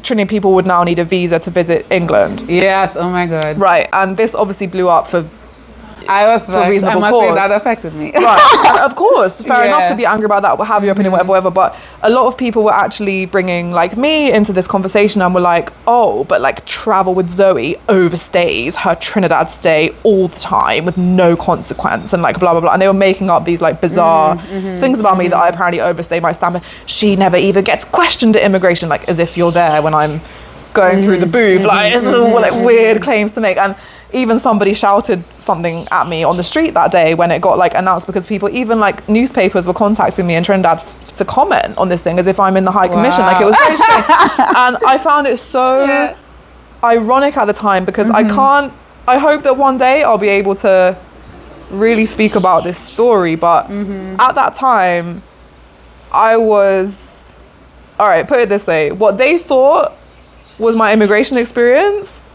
Trinidad people would now need a visa to visit England? Yes, oh my God. Right, and this obviously blew up for reasonable cause. say that affected me. Right, and of course, fair enough to be angry about that, have your opinion, whatever, but a lot of people were actually bringing like me into this conversation and were like, oh, but like Travel with Zoe overstays her Trinidad stay all the time with no consequence and like blah, blah, blah. And they were making up these like bizarre things about me that I apparently overstay my stamp. She never even gets questioned at immigration, like as if you're there when I'm going through the booth. Like, this is all like weird claims to make. And even somebody shouted something at me on the street that day when it got like announced, because people, even like newspapers were contacting me in Trinidad to comment on this thing as if I'm in the High Commission. Like it was very strange. And I found it so ironic at the time because I hope that one day I'll be able to really speak about this story. But at that time, I was, all right, put it this way, what they thought was my immigration experience,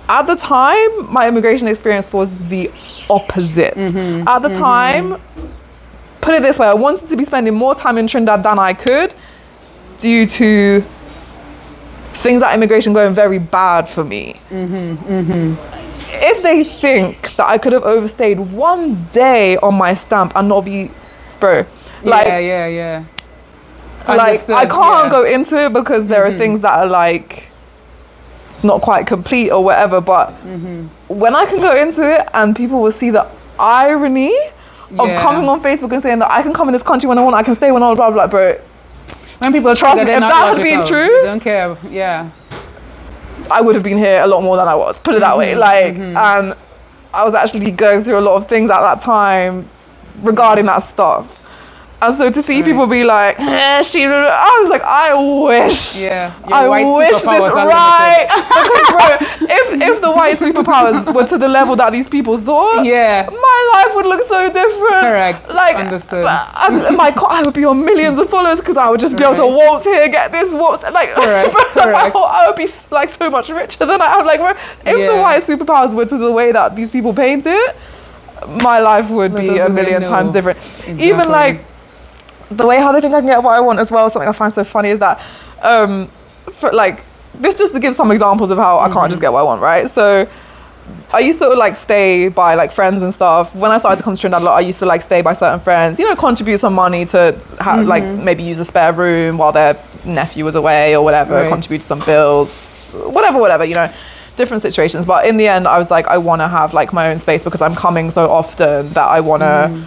at the time, my immigration experience was the opposite. At the time, put it this way, I wanted to be spending more time in Trinidad than I could due to things at immigration going very bad for me. If they think that I could have overstayed one day on my stamp and not be, bro, like, like I can't go into it because there are things that are like not quite complete or whatever, but when I can go into it and people will see the irony of coming on Facebook and saying that I can come in this country when I want, I can stay when I want, blah, blah, blah, bro. When people trust me, if that had been true, they don't care. I would have been here a lot more than I was, put it that way. Like, and I was actually going through a lot of things at that time regarding that stuff. And so to see people be like, I was like, I wish. I wish this, right? Because bro, if the white superpowers were to the level that these people thought, my life would look so different. Correct. Like, understood. I would be on millions of followers because I would just be able to waltz here, get this, waltz. Like, Correct. I would be like so much richer than I am. Like, bro, if the white superpowers were to the way that these people paint it, my life would be Little a do they million know. times different. Exactly. Even like the way how they think I can get what I want as well. Something I find so funny is that, for like, this just to give some examples of how I can't just get what I want, right? So I used to like stay by like friends and stuff. When I started to come to Trinidad a lot, I used to like stay by certain friends, you know, contribute some money to like maybe use a spare room while their nephew was away or whatever, Right. contribute to some bills, whatever, you know, different situations. But in the end, I was like, I want to have like my own space because I'm coming so often that I want to.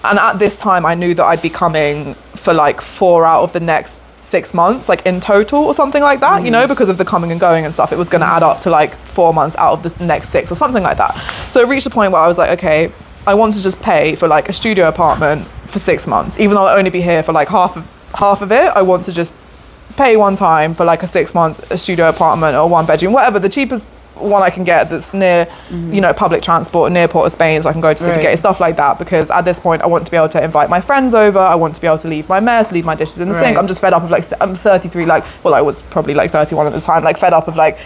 And at this time, I knew that I'd be coming for like 4 out of the next 6 months, like in total or something like that, you know, because of the coming and going and stuff. It was going to add up to like 4 months out of the next 6 or something like that. So it reached a point where I was like, okay, I want to just pay for like a studio apartment for 6 months, even though I'll only be here for like half of it. I want to just pay one time for like a 6 months a studio apartment or 1 bedroom, whatever, the cheapest one I can get that's near, you know, public transport, near Port of Spain, so I can go to City Gate, stuff like that, because at this point I want to be able to invite my friends over, I want to be able to leave my mess, leave my dishes in the sink. I'm just fed up of like, I'm 33, like, well, I was probably like 31 at the time, like fed up of like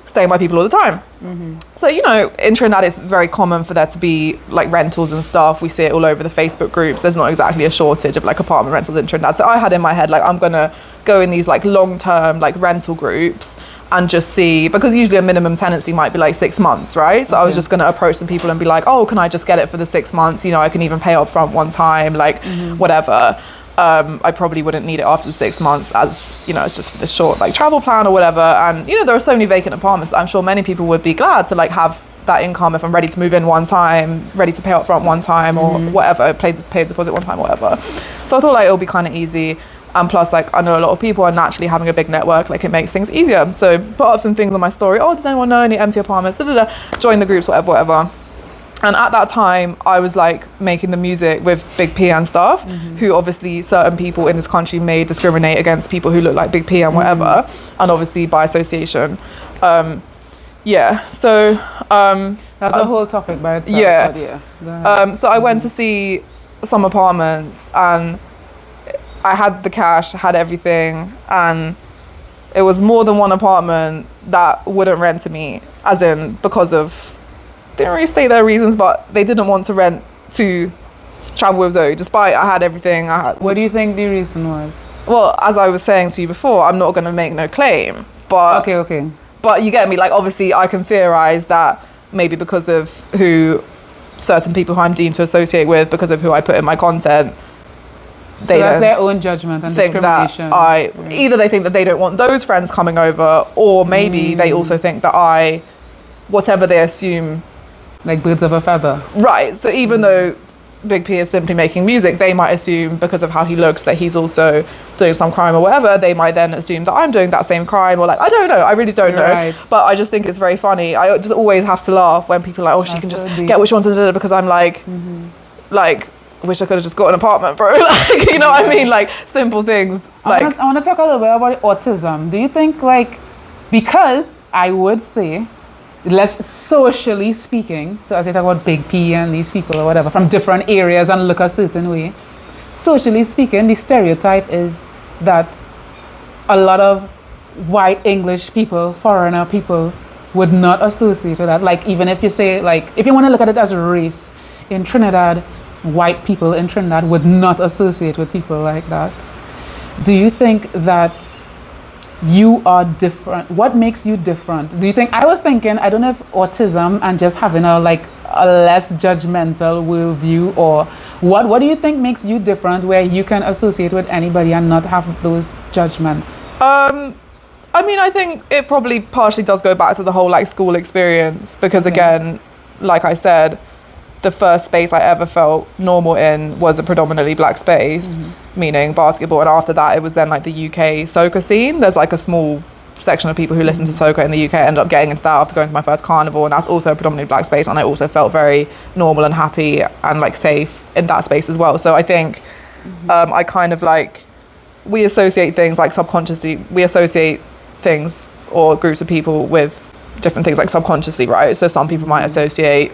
staying by people all the time. So, you know, in Trinidad it's very common for there to be like rentals and stuff. We see it all over the Facebook groups. There's not exactly a shortage of like apartment rentals in Trinidad. So I had in my head like, I'm gonna go in these like long-term like rental groups and just see, because usually a minimum tenancy might be like 6 months, right? So I was just going to approach some people and be like, oh, can I just get it for the 6 months? You know, I can even pay up front one time, like whatever. I probably wouldn't need it after the 6 months, as, you know, it's just for the short like travel plan or whatever. And, you know, there are so many vacant apartments. I'm sure many people would be glad to like have that income if I'm ready to move in one time, ready to pay up front one time or whatever, pay a deposit one time or whatever. So I thought like it'll be kind of easy. And plus, like, I know a lot of people, and naturally having a big network, like, it makes things easier. So put up some things on my story. Oh, does anyone know any empty apartments? Join the groups, whatever. And at that time, I was like making the music with Big P and stuff, who obviously certain people in this country may discriminate against people who look like Big P and whatever, and obviously by association. Yeah, so that's a whole topic by itself. yeah. But yeah. Go ahead. So I went to see some apartments, and I had the cash, had everything, and it was more than one apartment that wouldn't rent to me, as in because of, they didn't really state their reasons, but they didn't want to rent to travel with Zoe, despite I had everything. What do you think the reason was? Well, as I was saying to you before, I'm not going to make no claim, but Okay. But you get me, like, obviously I can theorize that maybe because of who certain people who I'm deemed to associate with, because of who I put in my content, they So that's their own judgment and think that discrimination. either they think that they don't want those friends coming over, or maybe they also think that whatever they assume. Like birds of a feather. Right, so even though Big P is simply making music, they might assume because of how he looks that he's also doing some crime or whatever. They might then assume that I'm doing that same crime, or like, I don't know, I really don't know. Right. But I just think it's very funny. I just always have to laugh when people are like, oh, she That's can just so deep. get which ones, because I'm like, wish I could have just got an apartment, bro. Like, you know what I mean? Like, simple things. Like, I want to talk a little bit about autism. Do you think, like, because I would say, less socially speaking, so as I talk about Big P and these people or whatever from different areas and look a certain way, socially speaking, the stereotype is that a lot of white English people, foreigner people, would not associate with that. Like, even if you say, like, if you want to look at it as race, in Trinidad, white people in Trinidad would not associate with people like that. Do you think that you are different? What makes you different? Do you think, I was thinking, I don't know if autism and just having a less judgmental worldview, or what do you think makes you different where you can associate with anybody and not have those judgments? I mean, I think it probably partially does go back to the whole like school experience, because again, like I said, the first space I ever felt normal in was a predominantly black space, meaning basketball. And after that, it was then like the UK soca scene. There's like a small section of people who listen to soca in the UK, ended up getting into that after going to my first carnival. And that's also a predominantly black space. And I also felt very normal and happy and like safe in that space as well. So I think I kind of like, we associate things like subconsciously, we associate things or groups of people with different things like subconsciously, right? So some people might associate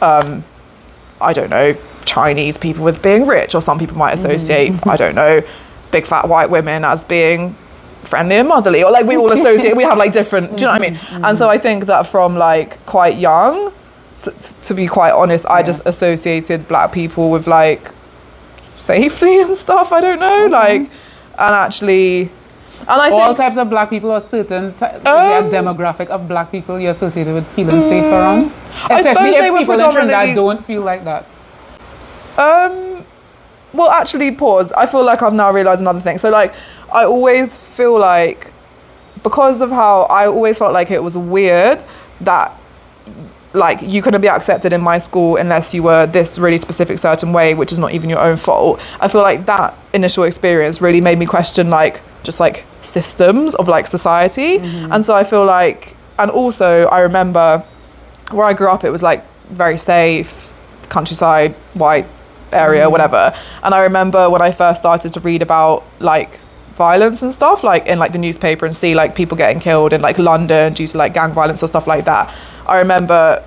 I don't know, Chinese people with being rich, or some people might associate, I don't know, big fat white women as being friendly and motherly, or like we all associate, we have like different, do you know what I mean? And so I think that from like quite young, to be quite honest, I just associated black people with like safety and stuff. I don't know, like, and actually, and I all think types of black people or certain demographic of black people you're associated with feeling safe around. I suppose they were people in Trinidad don't feel like that. Well, actually, pause. I feel like I've now realised another thing. So, like, I always feel like, because of how I always felt like it was weird that, like, you couldn't be accepted in my school unless you were this really specific certain way, which is not even your own fault. I feel like that initial experience really made me question, like, just, like, systems of, like, society. And so I feel like, and also I remember where I grew up, it was, like, very safe, countryside, white area, whatever. And I remember when I first started to read about like violence and stuff, like in like the newspaper, and see like people getting killed in like London due to like gang violence or stuff like that, I remember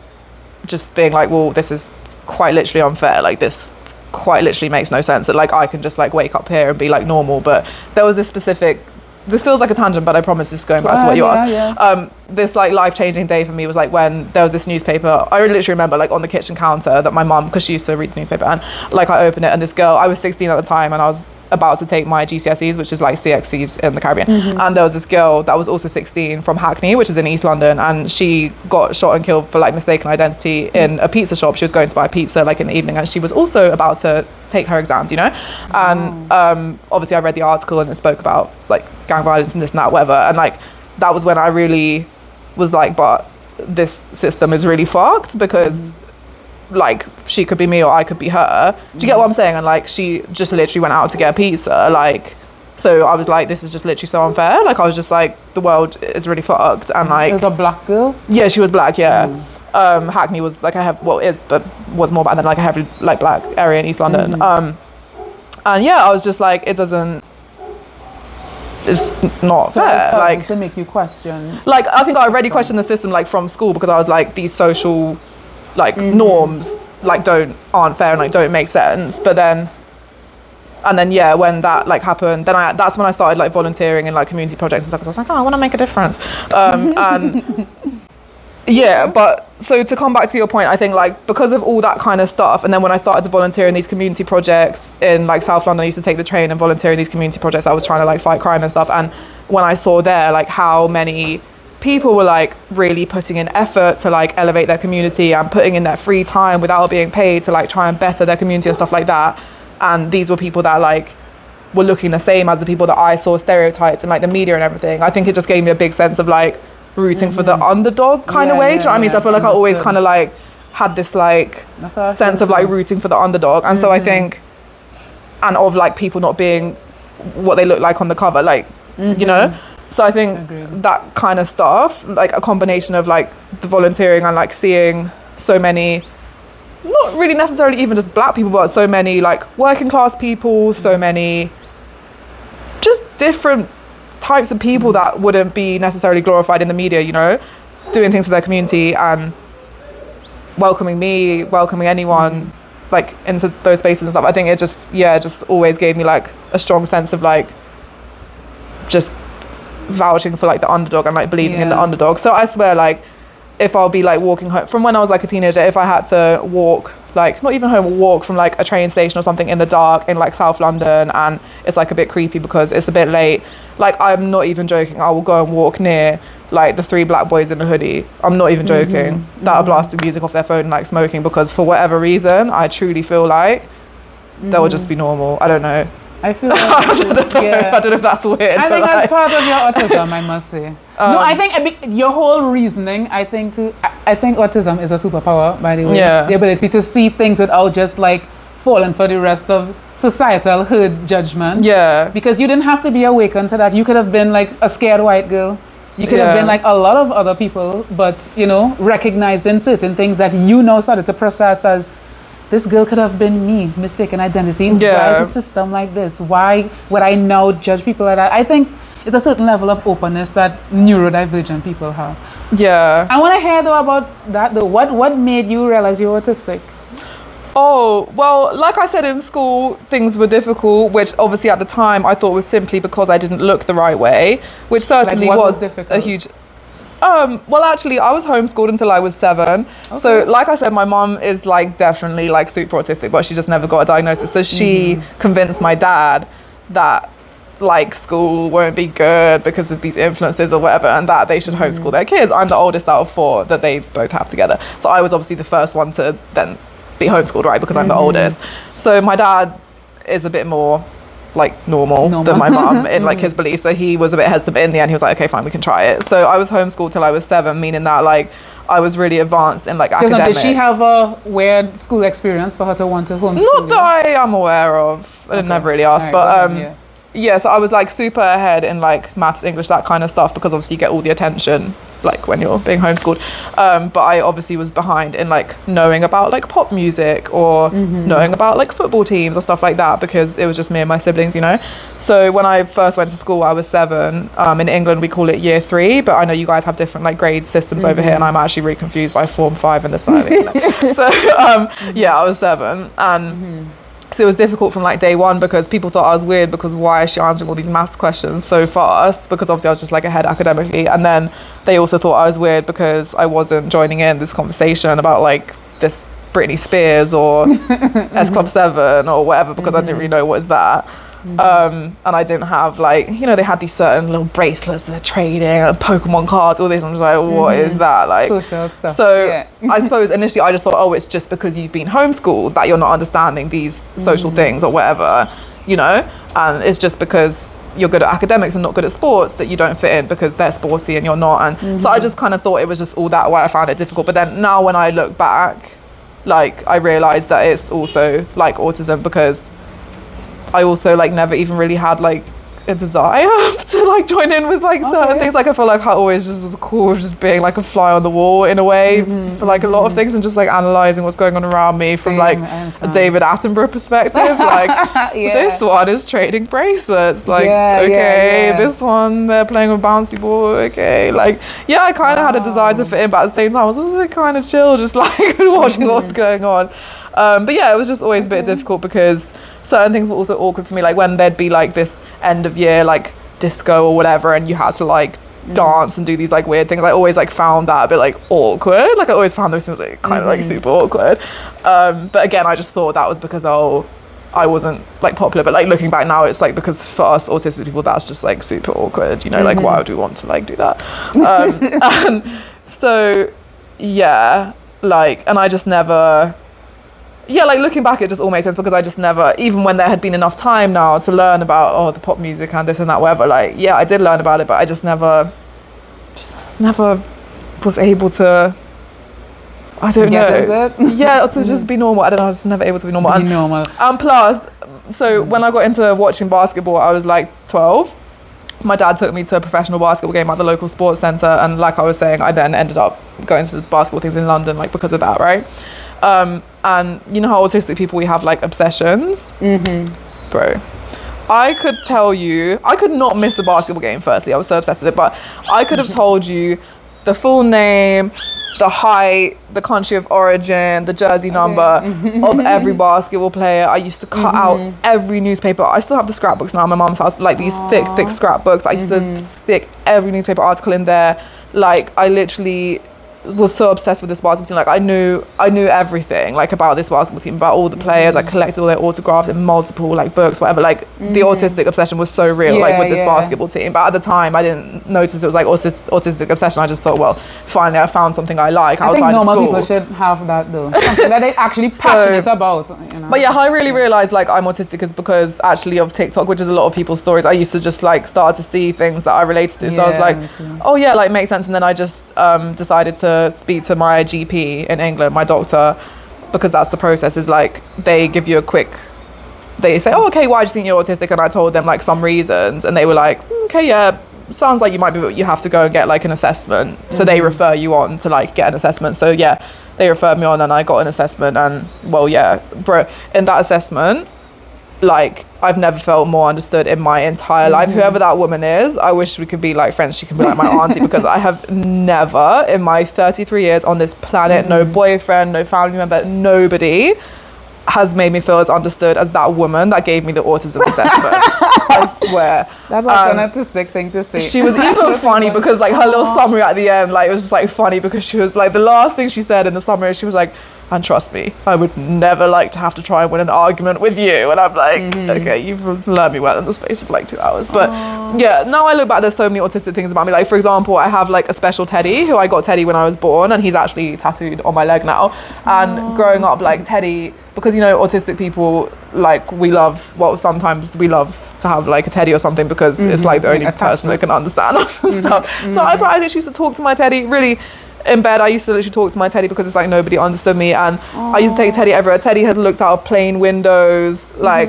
just being like, well, this is quite literally unfair, like this quite literally makes no sense that like I can just like wake up here and be like normal. But there was this specific, this feels like a tangent, but I promise this is going back to what you asked. This like life-changing day for me was like when there was this newspaper. I literally remember like on the kitchen counter that my mum, because she used to read the newspaper, and like I opened it, and this girl, I was 16 at the time, and I was about to take my GCSEs, which is like CXCs in the Caribbean. And there was this girl that was also 16 from Hackney, which is in East London, and she got shot and killed for like mistaken identity in a pizza shop. She was going to buy pizza like in the evening, and she was also about to take her exams, you know. And obviously I read the article, and it spoke about like gang violence and this and that, whatever, and like that was when I really was like, but this system is really fucked, because like she could be me or I could be her. Do you get what I'm saying? And like she just literally went out to get a pizza, like, so I was like, this is just literally so unfair. Like I was just like, the world is really fucked. And like, it was a black girl? Yeah, she was black, yeah. Hackney was like was more back then like a heavy like black area in East London. And yeah, I was just like, it's not so fair. Like to make you question. Like I think I already questioned the system like from school, because I was like, these social like norms like aren't fair and like don't make sense. But then yeah, when that like happened, then that's when I started like volunteering in like community projects and stuff, because I was like, oh, I want to make a difference. And yeah, but so to come back to your point, I think like because of all that kind of stuff, and then when I started to volunteer in these community projects in like South London, I used to take the train and volunteer in these community projects. I was trying to like fight crime and stuff, and when I saw there like how many people were like really putting in effort to like elevate their community and putting in their free time without being paid to like try and better their community and stuff like that, and these were people that like were looking the same as the people that I saw stereotyped in like the media and everything, I think it just gave me a big sense of like rooting for the underdog kind of way. Do you know what I mean? So I feel like I always kind of like had this like sense of like rooting for the underdog, and so I think, and of like people not being what they look like on the cover, like you know. So I think that kind of stuff, like a combination of like the volunteering and like seeing so many, not really necessarily even just black people, but so many like working class people, so many just different types of people that wouldn't be necessarily glorified in the media, you know, doing things for their community and welcoming me, welcoming anyone like into those spaces and stuff. I think it just always gave me like a strong sense of like just vouching for like the underdog and like believing in the underdog. So I swear, like if I'll be like walking home from when I was like a teenager, if I had to walk, like not even home, walk from like a train station or something in the dark in like South London, and it's like a bit creepy because it's a bit late, like I'm not even joking, I will go and walk near like the 3 black boys in a hoodie, I'm not even joking, that are blasting music off their phone and like smoking, because for whatever reason I truly feel like that will just be normal. I don't know. I feel like I don't know if that's weird. I think like, that's part of your autism, I must say. No, I think your whole reasoning, I think autism is a superpower, by the way. Yeah. The ability to see things without just like falling for the rest of societal herd judgment. Yeah. Because you didn't have to be awakened to that. You could have been like a scared white girl. You could have been like a lot of other people, but you know, recognizing certain things that you now started to process as, this girl could have been me, mistaken identity. Why is the system like this? Why would I now judge people like that? I think it's a certain level of openness that neurodivergent people have. Yeah. I want to hear though about that though. What made you realize you're autistic? Oh, well, like I said, in school, things were difficult, which obviously at the time I thought was simply because I didn't look the right way, which certainly like was difficult? a huge... Well, actually, I was homeschooled until I was 7. Okay. So, like I said, my mom is like definitely like super autistic, but she just never got a diagnosis. So she convinced my dad that like school won't be good because of these influences or whatever, and that they should homeschool their kids. I'm the oldest out of 4 that they both have together. So I was obviously the first one to then be homeschooled, right? Because I'm the oldest. So my dad is a bit more like normal than my mum in like his beliefs, so he was a bit hesitant, but in the end he was like, okay, fine, we can try it. So I was homeschooled till I was 7, meaning that like I was really advanced in like academics. Did she have a weird school experience for her to want to homeschool? Not that I am aware of. I never really asked, but yeah, so I was like super ahead in like maths, English, that kind of stuff, because obviously you get all the attention like when you're being homeschooled, but I obviously was behind in like knowing about like pop music or knowing about like football teams or stuff like that, because it was just me and my siblings, you know. So when I first went to school, I was 7. In England we call it year 3, but I know you guys have different like grade systems over here, and I'm actually really confused by form 5 and this side of the internet. So yeah, I was 7, and so it was difficult from like day 1, because people thought I was weird because why is she answering all these maths questions so fast, because obviously I was just like ahead academically. And then they also thought I was weird because I wasn't joining in this conversation about like this Britney Spears or S Club 7 or whatever, because I didn't really know what is that. And I didn't have like, you know, they had these certain little bracelets that they're trading and Pokemon cards, all this. I'm just like, what is that? Like, social stuff. So I suppose initially I just thought, oh, it's just because you've been homeschooled that you're not understanding these social things or whatever, you know, and it's just because you're good at academics and not good at sports that you don't fit in because they're sporty and you're not. And so I just kind of thought it was just all that, why I found it difficult. But then now when I look back, like I realized that it's also like autism, because I also like never even really had like a desire to like join in with like certain things. Like I feel like I always just was cool with just being like a fly on the wall in a way for like a lot of things, and just like analysing what's going on around me from like a David Attenborough perspective. Like this one is trading bracelets, like this one they're playing with bouncy ball, okay, like I kind of had a desire to fit in, but at the same time I was also like, kind of chill, just like watching what's going on. But yeah, it was just always a bit difficult because certain things were also awkward for me, like when there'd be like this end of year like disco or whatever, and you had to like dance and do these like weird things. I always like found that a bit like awkward. Like I always found those things like kind of like super awkward. But again, I just thought that was because I wasn't like popular. But like looking back now, it's like because for us autistic people, that's just like super awkward, you know, like why would we want to like do that? And so yeah, like, and I just never, like looking back it just all makes sense, because I just never, even when there had been enough time now to learn about the pop music and this and that, whatever, like I did learn about it, but I just never was able to, I don't know, to just be normal. I don't know, I was just never able to be normal. And plus, so when I got into watching basketball, I was like 12. My dad took me to a professional basketball game at the local sports centre, and like I was saying, I then ended up going to basketball things in London like because of that, right? And you know how autistic people, we have like obsessions? Bro, I could tell you, I could not miss a basketball game. Firstly, I was so obsessed with it, but I could have told you the full name, the height, the country of origin, the jersey number of every basketball player. I used to cut out every newspaper. I still have the scrapbooks now at my mom's house, like these thick scrapbooks. I used to stick every newspaper article in there. Like I literally was so obsessed with this basketball team. Like I knew everything like about this basketball team, about all the players. I collected all their autographs in multiple like books, whatever. Like the autistic obsession was so real, like with this basketball team. But at the time I didn't notice it was like autistic obsession. I just thought, well, finally I found something I like outside of school. I think normal people should have that though, something that they're actually passionate about, you know. But yeah, I really realized like I'm autistic is because actually of TikTok, which is a lot of people's stories. I used to just like start to see things that I related to, so I was like, oh yeah, like makes sense. And then I just decided to speak to my GP in England, my doctor, because that's the process, is like they give you they say, oh okay, why do you think you're autistic? And I told them like some reasons, and they were like, okay, yeah, sounds like you might be, but you have to go and get like an assessment. So they refer you on to like get an assessment. So yeah, they referred me on and I got an assessment, and well yeah, bro, in that assessment, like I've never felt more understood in my entire life. Whoever that woman is, I wish we could be like friends. She can be like my auntie, because I have never in my 33 years on this planet, no boyfriend, no family member, nobody has made me feel as understood as that woman that gave me the autism assessment. I swear. That's like an autistic thing to say. She was even funny because like her little summary at the end, like it was just like funny because she was like, the last thing she said in the summary, she was like, and trust me, I would never like to have to try and win an argument with you. And I'm like, okay, you've learned me well in the space of like 2 hours. But yeah, now I look back, there's so many autistic things about me. Like, for example, I have like a special teddy who I got Teddy when I was born, and he's actually tattooed on my leg now. And growing up, like Teddy, because you know, autistic people, like sometimes we love to have like a teddy or something because it's like the only person that can understand us and stuff. So I literally used to talk to my teddy really. In bed, I used to literally talk to my teddy because it's like nobody understood me, and I used to take Teddy everywhere. Teddy had looked out of plane windows, like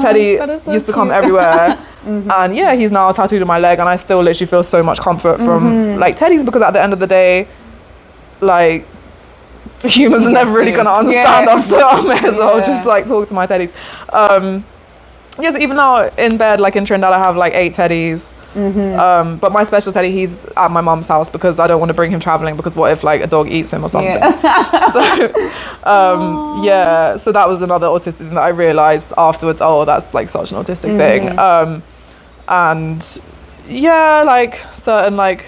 Teddy used to come everywhere. And yeah, he's now tattooed on my leg, and I still literally feel so much comfort from like Teddy's, because at the end of the day, like humans are never really gonna understand us, so I may as well just like talk to my teddies. Yes, even now in bed, like in Trinidad, I have like 8 teddies. But my special teddy, he's at my mum's house because I don't want to bring him traveling, because what if like a dog eats him or something. So that was another autistic thing that I realized afterwards. Oh, that's like such an autistic thing. And yeah, like certain like,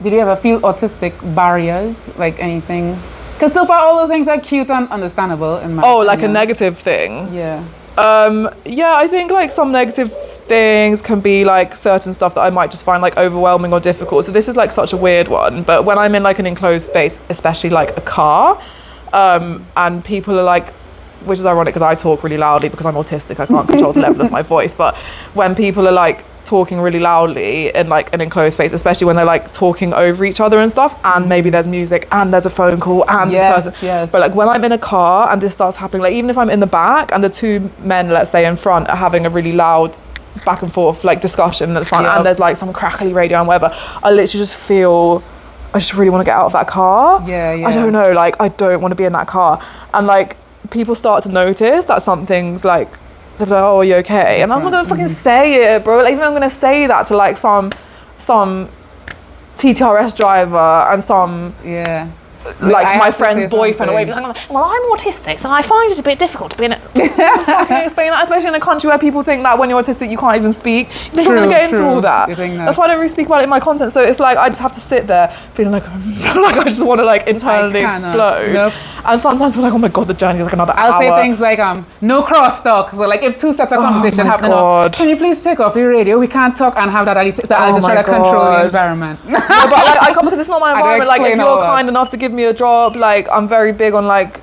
did you ever feel autistic barriers, like anything? Because so far all those things are cute and understandable in my opinion. Like a negative thing. Yeah, I think like some negative things can be like certain stuff that I might just find like overwhelming or difficult. So this is like such a weird one, but when I'm in like an enclosed space, especially like a car, and people are like, which is ironic because I talk really loudly because I'm autistic, I can't control the level of my voice, but when people are like talking really loudly in like an enclosed space, especially when they're like talking over each other and stuff, and maybe there's music and there's a phone call and this person, but like when I'm in a car and this starts happening, like even if I'm in the back and the 2 men, let's say in front, are having a really loud back and forth like discussion at the front, and there's like some crackly radio and whatever, I literally just feel I just really want to get out of that car. I don't know, like I don't want to be in that car, and like people start to notice that something's like, they're like, oh, are you okay? And I'm not gonna fucking say it, bro. Like even if I'm gonna say that to like some TTRS driver and some like my friend's boyfriend, away, like, well, I'm autistic, so I find it a bit difficult to be in it. Explain that, especially in a country where people think that when you're autistic you can't even speak. They don't want to get into all that. That's why I don't really speak about it in my content. So it's like I just have to sit there feeling like like I just want to like internally explode. And sometimes we're like, oh my god, the journey is like another hour. I'll say things like no crosstalk. So like if 2 sets of conversation happening, can you please take off your radio? We can't talk and have that. So I'll just try to control the environment. No, but like I can't, because it's not my environment. Like if you're kind enough to give me a drop, like I'm very big on like,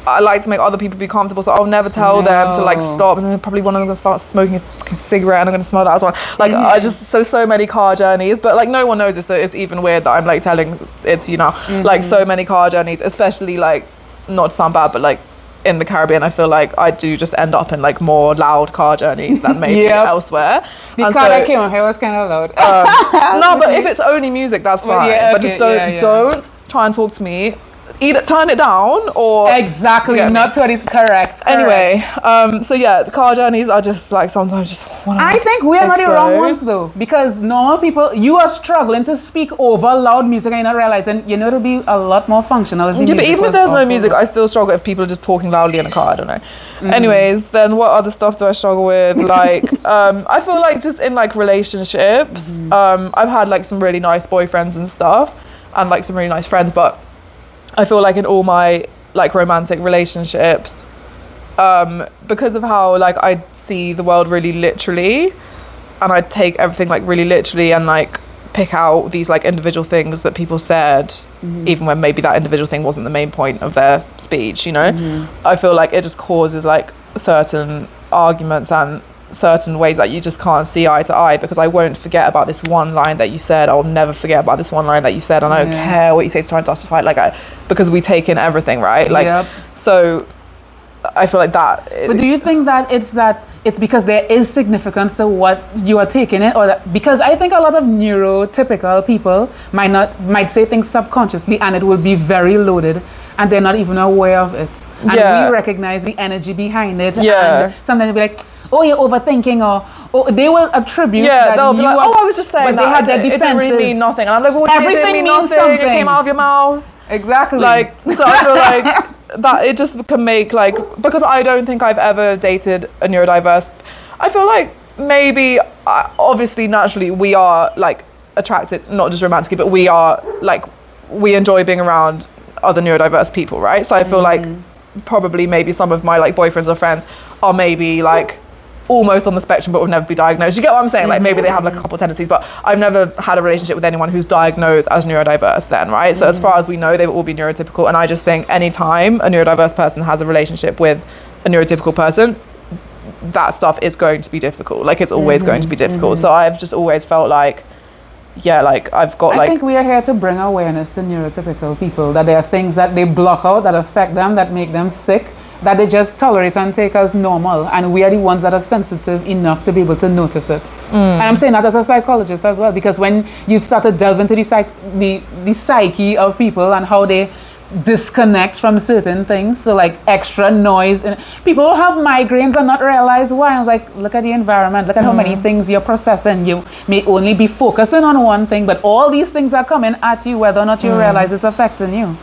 I like to make other people be comfortable, so I'll never tell them to like stop, and then probably one of them gonna start smoking a fucking cigarette and I'm gonna smell that as well. Like I just so many car journeys, but like no one knows this, so it's even weird that I'm like telling it to you now. Like so many car journeys, especially like, not to sound bad, but like in the Caribbean, I feel like I do just end up in like more loud car journeys than maybe elsewhere. The car that came up here was kind of loud. No, but if it's only music, that's fine. But just don't try and talk to me. Either turn it down or not to it. Correct. Anyway, so yeah, the car journeys are just like sometimes just want to. I think we are not the wrong ones though, because normal people, you are struggling to speak over loud music and you're not realizing, you know, it'll be a lot more functional. But even if there's no music, I still struggle if people are just talking loudly in a car. I don't know. Anyways, then what other stuff do I struggle with? Like, I feel like just in like relationships, I've had like some really nice boyfriends and stuff, and like some really nice friends, but I feel like in all my like romantic relationships, because of how like I see the world really literally, and I take everything like really literally and like pick out these like individual things that people said, even when maybe that individual thing wasn't the main point of their speech, you know. I feel like it just causes like certain arguments and certain ways that you just can't see eye to eye, because I won't forget about this one line that you said. I'll never forget about this one line that you said, and I don't care what you say to try and justify it, because we take in everything, right? Like, so I feel like that. But do you think that it's because there is significance to what you are taking it, or because I think a lot of neurotypical people might say things subconsciously and it will be very loaded and they're not even aware of it, and we recognize the energy behind it, and sometimes they'll be like, oh, you're overthinking, or they will attribute that they'll be like, oh, I was just saying that, it didn't really mean nothing, and I'm like, well, everything it didn't mean means nothing, something. it came out of your mouth. Exactly. Like, so I feel like that it just can make like, because I don't think I've ever dated a neurodiverse, I feel like maybe, obviously, naturally, we are like attracted, not just romantically, but we are like, we enjoy being around other neurodiverse people, right? So I feel like probably maybe some of my like boyfriends or friends are maybe like almost on the spectrum but will never be diagnosed. You get what I'm saying? Like maybe they have like a couple of tendencies, but I've never had a relationship with anyone who's diagnosed as neurodiverse then, right? So as far as we know, they will all be neurotypical. And I just think anytime a neurodiverse person has a relationship with a neurotypical person, that stuff is going to be difficult. Like it's always going to be difficult. So I've just always felt like, yeah, like I've got I think we are here to bring awareness to neurotypical people, that there are things that they block out, that affect them, that make them sick, that they just tolerate and take as normal, and we are the ones that are sensitive enough to be able to notice it. And I'm saying that as a psychologist as well, because when you start to delve into the psyche of people and how they disconnect from certain things, so like extra noise, and people will have migraines and not realize why. I was like, look at the environment, look at how many things you're processing. You may only be focusing on one thing, but all these things are coming at you whether or not you realize it's affecting you.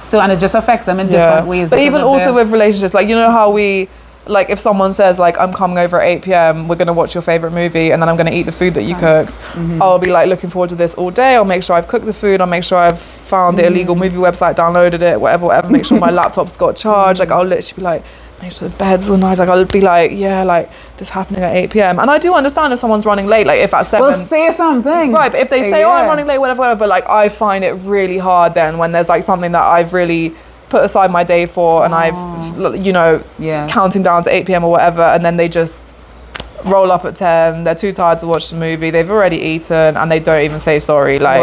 So, and it just affects them in different ways. But even also with relationships, like, you know how we, like, if someone says like, I'm coming over at 8 p.m, we're gonna watch your favorite movie and then I'm gonna eat the food that you cooked, I'll be like looking forward to this all day. I'll make sure I've cooked the food, I'll make sure I've found the illegal movie website, downloaded it, whatever, make sure my laptop's got charged. Like I'll literally be like, make sure the bed's all nice. Like I'll be like, yeah, like this happening at 8 p.m. And I do understand if someone's running late, like if at 7. Well, say something. Right, but if they say, oh, I'm running late, whatever, but like I find it really hard then when there's like something that I've really put aside my day for and I've, you know, counting down to 8 p.m. or whatever, and then they just roll up at 10, they're too tired to watch the movie, they've already eaten and they don't even say sorry, like,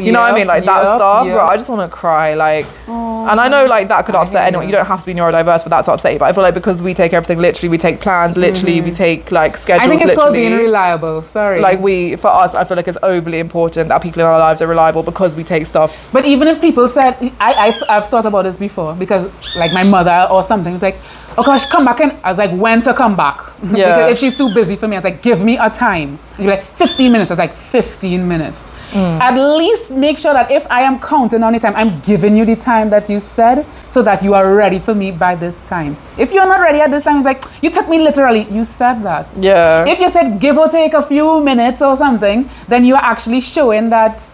you know what I mean, like that stuff, bro, I just want to cry, like, and I know like that could upset anyone, you don't have to be neurodiverse for that to upset you, but I feel like because we take everything literally, we take plans literally, we take like schedules literally. I think it's called being reliable, sorry. Like for us, I feel like it's overly important that people in our lives are reliable because we take stuff. But even if people said, I've thought about this before, because like my mother or something, like, oh gosh, come back in. I was like, when to come back? Because if she's too busy for me, I was like, give me a time. You're like, 15 minutes. I was like, 15 minutes. At least make sure that if I am counting on the time, I'm giving you the time that you said so that you are ready for me by this time. If you're not ready at this time, it's like, you took me literally, you said that. Yeah. If you said give or take a few minutes or something, then you're actually showing that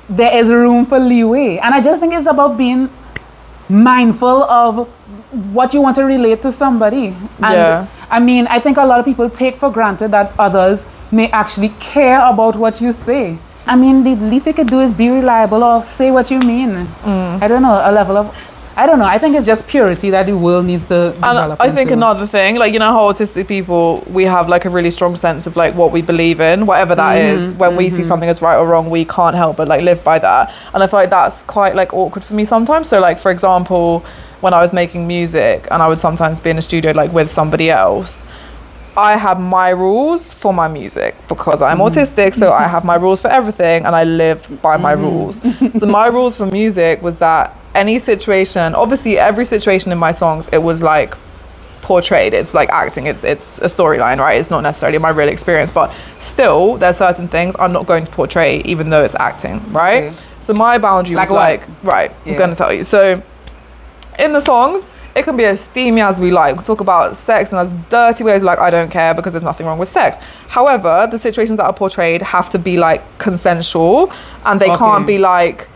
there is room for leeway. And I just think it's about being mindful of what you want to relate to somebody. And I mean, I think a lot of people take for granted that others may actually care about what you say. I mean, the least you could do is be reliable or say what you mean. I don't know, a level of, I don't know, I think it's just purity that the world needs to develop. And I think another thing, like, you know how autistic people, we have like a really strong sense of like what we believe in, whatever that is. When we see something as right or wrong, we can't help but like live by that. And I feel like that's quite like awkward for me sometimes. So like, for example, when I was making music and I would sometimes be in a studio like with somebody else, I have my rules for my music because I'm autistic, so I have my rules for everything and I live by my rules. So my rules for music was that any situation, obviously every situation in my songs, it was like portrayed, it's like acting, it's a storyline, right? It's not necessarily my real experience, but still there's certain things I'm not going to portray even though it's acting, right? So my boundary was like, right, I'm gonna tell you. So in the songs, it can be as steamy as we like. We talk about sex in as dirty ways, like I don't care because there's nothing wrong with sex. However, the situations that are portrayed have to be like consensual, and they can't be like,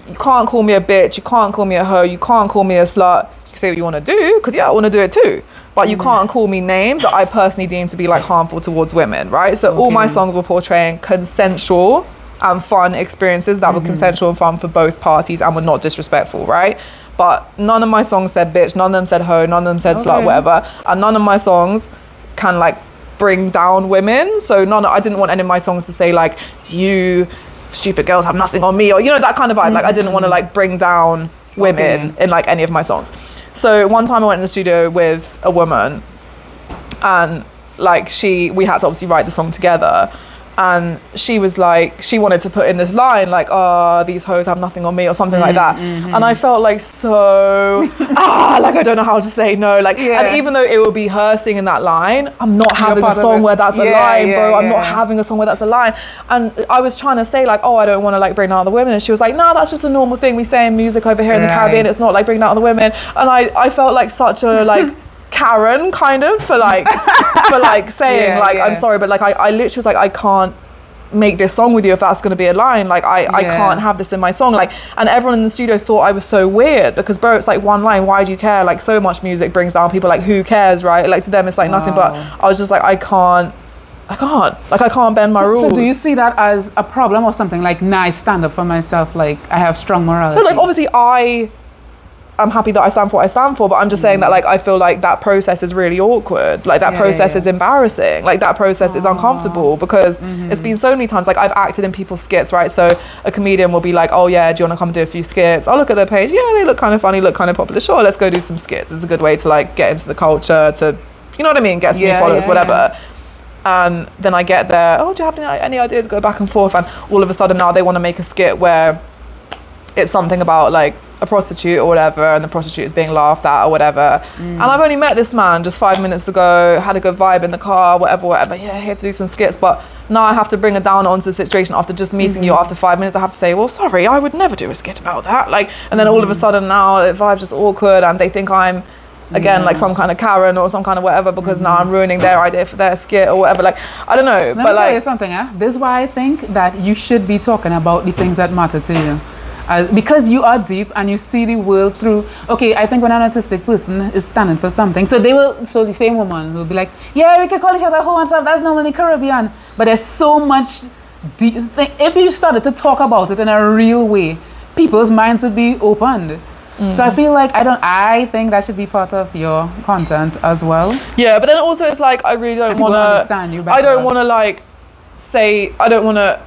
you can't call me a bitch, you can't call me a hoe, you can't call me a slut. You can say what you want to do, because I want to do it too. But you can't call me names that I personally deem to be like harmful towards women, right? So all my songs were portraying consensual and fun experiences that were consensual and fun for both parties and were not disrespectful, right? But none of my songs said bitch, none of them said hoe, none of them said slut, whatever. And none of my songs can like bring down women. So I didn't want any of my songs to say like, you stupid girls have nothing on me, or you know, that kind of vibe. Like I didn't want to like bring down women in like any of my songs. So one time I went in the studio with a woman and like we had to obviously write the song together. And she was like, she wanted to put in this line like, oh, these hoes have nothing on me or something like that. And I felt like so, like I don't know how to say no. Like, and even though it would be her singing that line, I'm not having a song where that's a line, bro. I'm not having a song where that's a line. And I was trying to say like, oh, I don't want to like bring down other women. And she was like, no, that's just a normal thing we say in music over here in the Caribbean. It's not like bringing down other women. And I felt like such a like, Karen kind of for like saying I'm sorry, but like I literally was like, I can't make this song with you if that's going to be a line. Like I can't have this in my song. Like, and everyone in the studio thought I was so weird because bro, it's like one line, why do you care? Like so much music brings down people, like who cares, right? Like to them it's like nothing, but I was just like, I can't bend my rules. So do you see that as a problem or something? Like, nah, I stand up for myself, like I have strong morality? No, like obviously I'm happy that I stand for what I stand for, but I'm just saying that like I feel like that process is really awkward. Like that process is embarrassing. Like that process is uncomfortable because it's been so many times. Like I've acted in people's skits, right? So a comedian will be like, oh yeah, do you want to come do a few skits? I'll look at their page. Yeah, they look kind of funny, look kind of popular. Sure, let's go do some skits. It's a good way to like get into the culture, to, you know what I mean? Get some new followers, whatever. And then I get there, oh, do you have any ideas to go back and forth? And all of a sudden now they want to make a skit where it's something about like a prostitute or whatever, and the prostitute is being laughed at or whatever. And I've only met this man just 5 minutes ago, had a good vibe in the car, whatever, yeah, here to do some skits, but now I have to bring it down onto the situation after just meeting you after 5 minutes. I have to say, well, sorry, I would never do a skit about that. Like, and then all of a sudden now the vibe's just awkward and they think I'm again like some kind of Karen or some kind of whatever because now I'm ruining their idea for their skit or whatever. Like, I don't know. Let me tell you something, this is why I think that you should be talking about the things that matter to you. Because you are deep and you see the world through. Okay, I think when an autistic person is standing for something, so the same woman will be like, yeah, we can call each other hoe and stuff, that's normally Caribbean, but there's so much deep. If you started to talk about it in a real way, people's minds would be opened. So I feel like I think that should be part of your content as well. Yeah, but then also it's like I really don't want to understand you better. I don't want to like say, I don't want to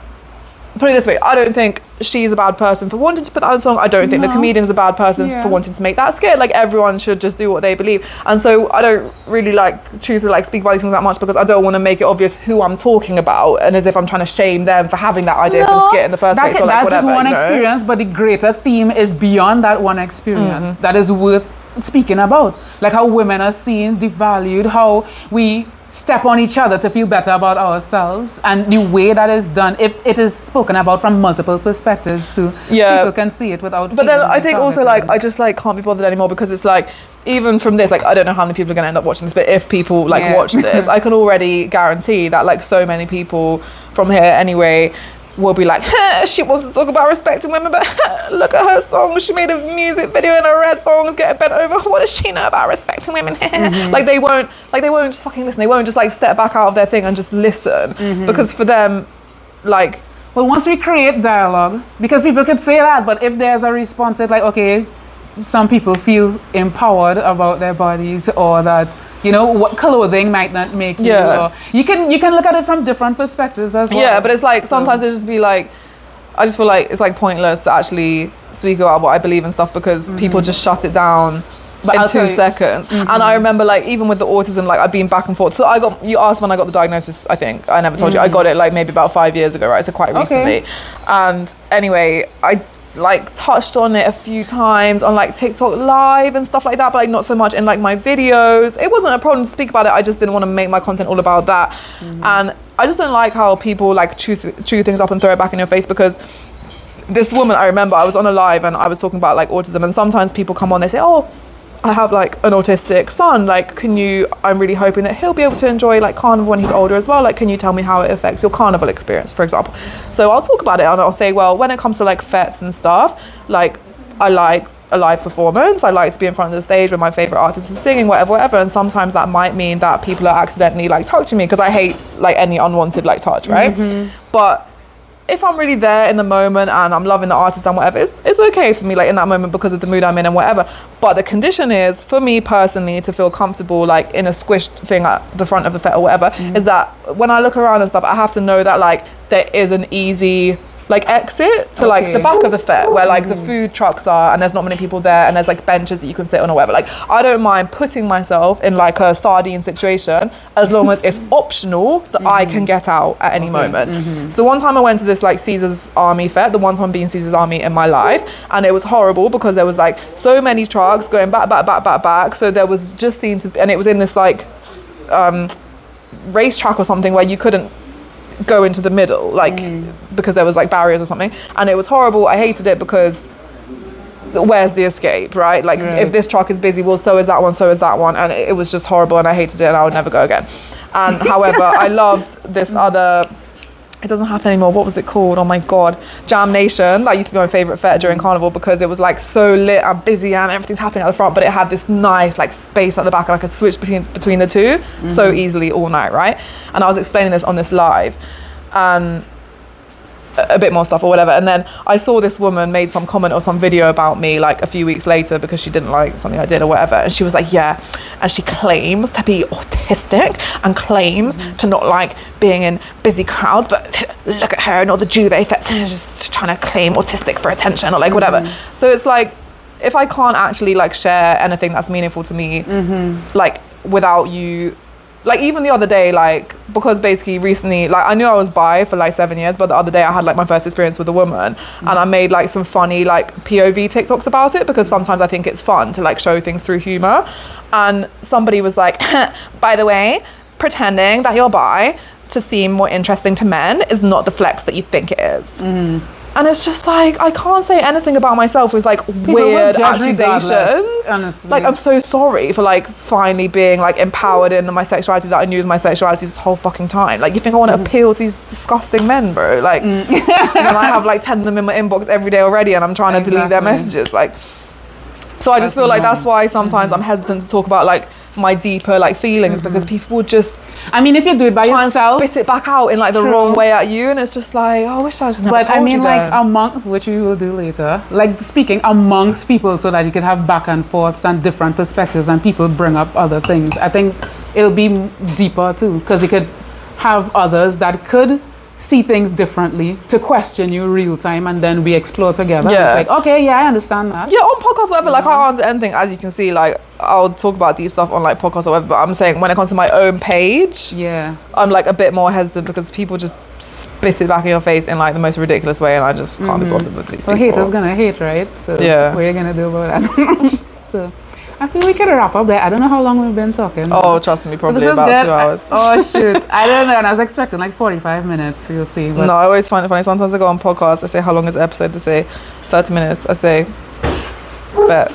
put it this way, I don't think she's a bad person for wanting to put that on a song. I don't think the comedian's a bad person for wanting to make that skit. Like everyone should just do what they believe. And so I don't really like choose to like speak about these things that much because I don't want to make it obvious who I'm talking about and as if I'm trying to shame them for having that idea for the skit in the first place or like that's whatever. That's just one experience, but the greater theme is beyond that one experience that is worth speaking about. Like how women are seen, devalued, how we step on each other to feel better about ourselves, and the way that is done, if it is spoken about from multiple perspectives, so people can see it without. But then I think also like I just like can't be bothered anymore because it's like even from this, like I don't know how many people are going to end up watching this, but if people like watch this, I can already guarantee that like so many people from here anyway will be like, she wants to talk about respecting women, but look at her song, she made a music video in a red thong, getting bent over, what does she know about respecting women? Like they won't just fucking listen, they won't just like step back out of their thing and just listen because for them, like, well, once we create dialogue, because people could say that, but if there's a response, it's like, okay, some people feel empowered about their bodies, or that, you know, what clothing might not make you. Or you can look at it from different perspectives as well. Yeah, but it's like sometimes it just be like, I just feel like it's like pointless to actually speak about what I believe and stuff because people just shut it down in 2 seconds. And I remember like even with the autism, like I've been back and forth. So you asked when I got the diagnosis, I think I never told you. I got it like maybe about 5 years ago, right? So quite recently. And anyway, I like touched on it a few times on like TikTok live and stuff like that, but like not so much in like my videos. It wasn't a problem to speak about it, I just didn't want to make my content all about that. And I just don't like how people like chew things up and throw it back in your face, because this woman, I remember I was on a live and I was talking about like autism, and sometimes people come on, they say, oh, I have like an autistic son, like I'm really hoping that he'll be able to enjoy like carnival when he's older as well, like can you tell me how it affects your carnival experience, for example. So I'll talk about it and I'll say, well, when it comes to like fets and stuff, like I like a live performance, I like to be in front of the stage when my favorite artist is singing, whatever, and sometimes that might mean that people are accidentally like touching me, because I hate like any unwanted like touch, right? But if I'm really there in the moment and I'm loving the artist and whatever, it's okay for me like in that moment because of the mood I'm in and whatever. But the condition is for me personally to feel comfortable like in a squished thing at the front of the fet or whatever, is that when I look around and stuff, I have to know that like there is an easy like exit to like the back of the fet where like the food trucks are and there's not many people there and there's like benches that you can sit on or whatever. Like I don't mind putting myself in like a sardine situation as long as it's optional that I can get out at any moment. So one time I went to this like Caesar's Army fet, the one time being Caesar's Army in my life, and it was horrible because there was like so many trucks going back, so there was just seemed to, and it was in this like racetrack or something where you couldn't go into the middle, like because there was like barriers or something, and it was horrible. I hated it because where's the escape, right? Like if this truck is busy, well, so is that one, and it was just horrible, and I hated it, and I would never go again. And however, I loved this other, it doesn't happen anymore, what was it called? Oh my god, Jam Nation. That used to be my favourite fair during Carnival, because it was like so lit and busy and everything's happening at the front, but it had this nice like space at the back, and I could switch between the two so easily all night, right? And I was explaining this on this live, and a bit more stuff or whatever, and then I saw this woman made some comment or some video about me like a few weeks later because she didn't like something I did or whatever, and she was like, yeah, and she claims to be autistic and claims to not like being in busy crowds, but look at her and all the duvet fetish, just trying to claim autistic for attention or like whatever. So it's like, if I can't actually like share anything that's meaningful to me, like without you, like even the other day, like, because basically recently, like I knew I was bi for like 7 years, but the other day I had like my first experience with a woman, and I made like some funny like POV TikToks about it, because sometimes I think it's fun to like show things through humor. And somebody was like, by the way, pretending that you're bi to seem more interesting to men is not the flex that you think it is. And it's just like, I can't say anything about myself with like people weird accusations. Honestly. Like, I'm so sorry for like finally being like empowered in my sexuality that I knew was my sexuality this whole fucking time. Like, you think I want to appeal to these disgusting men, bro? Like, and then I have like 10 of them in my inbox every day already, and I'm trying to delete their messages. Like, so I just feel like that's why sometimes I'm hesitant to talk about like my deeper like feelings, because people would just, I mean, if you do it by try yourself, and spit it back out in like the wrong way at you, and it's just like, oh, I wish I just never but told I mean, you like then. amongst, which we will do later, like speaking amongst people so that you can have back and forths and different perspectives, and people bring up other things. I think it'll be deeper too, because you could have others that could see things differently to question you real time, and then we explore together. Yeah. It's like, okay, yeah, I understand that. Yeah, on podcasts, whatever, like I answer anything, as you can see, like I'll talk about deep stuff on like podcasts or whatever, but I'm saying when it comes to my own page, Yeah. I'm like a bit more hesitant, because people just spit it back in your face in like the most ridiculous way, and I just can't be bothered with these So people. haters gonna hate, right? So Yeah. what are you gonna do about that? So I feel we could wrap up there. I don't know how long we've been talking. Oh, trust me, probably This is about good. 2 hours. Oh shoot. I don't know, and I was expecting like 45 minutes, you'll see. But No, I always find it funny. Sometimes I go on podcasts, I say, how long is the episode? They say 30 minutes. I say, bet.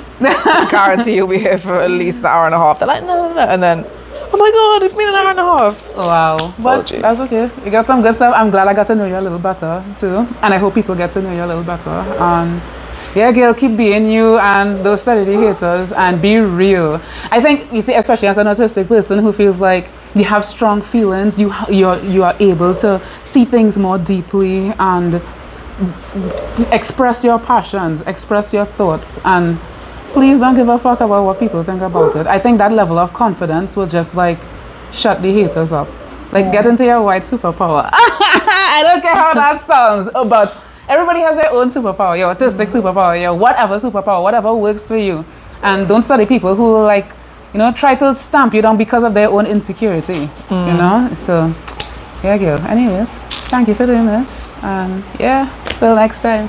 Guarantee you'll be here for at least an hour and a half. They're like, no. And then, oh my God, it's been an hour and a half. Wow. But you. that's okay. You got some good stuff. I'm glad I got to know you a little better too. And I hope people get to know you a little better. Yeah, girl, keep being you, and don't study the haters, and be real. I think, you see, especially as an autistic person who feels like you have strong feelings, you are able to see things more deeply and express your passions, express your thoughts, and please don't give a fuck about what people think about it. I think that level of confidence will just like shut the haters up. Like, get into your white superpower. I don't care how that sounds, but everybody has their own superpower, your autistic superpower, your whatever superpower, whatever works for you. And don't study people who like, you know, try to stamp you down because of their own insecurity, you know? So, yeah, girl. Anyways, thank you for doing this. And yeah, till next time.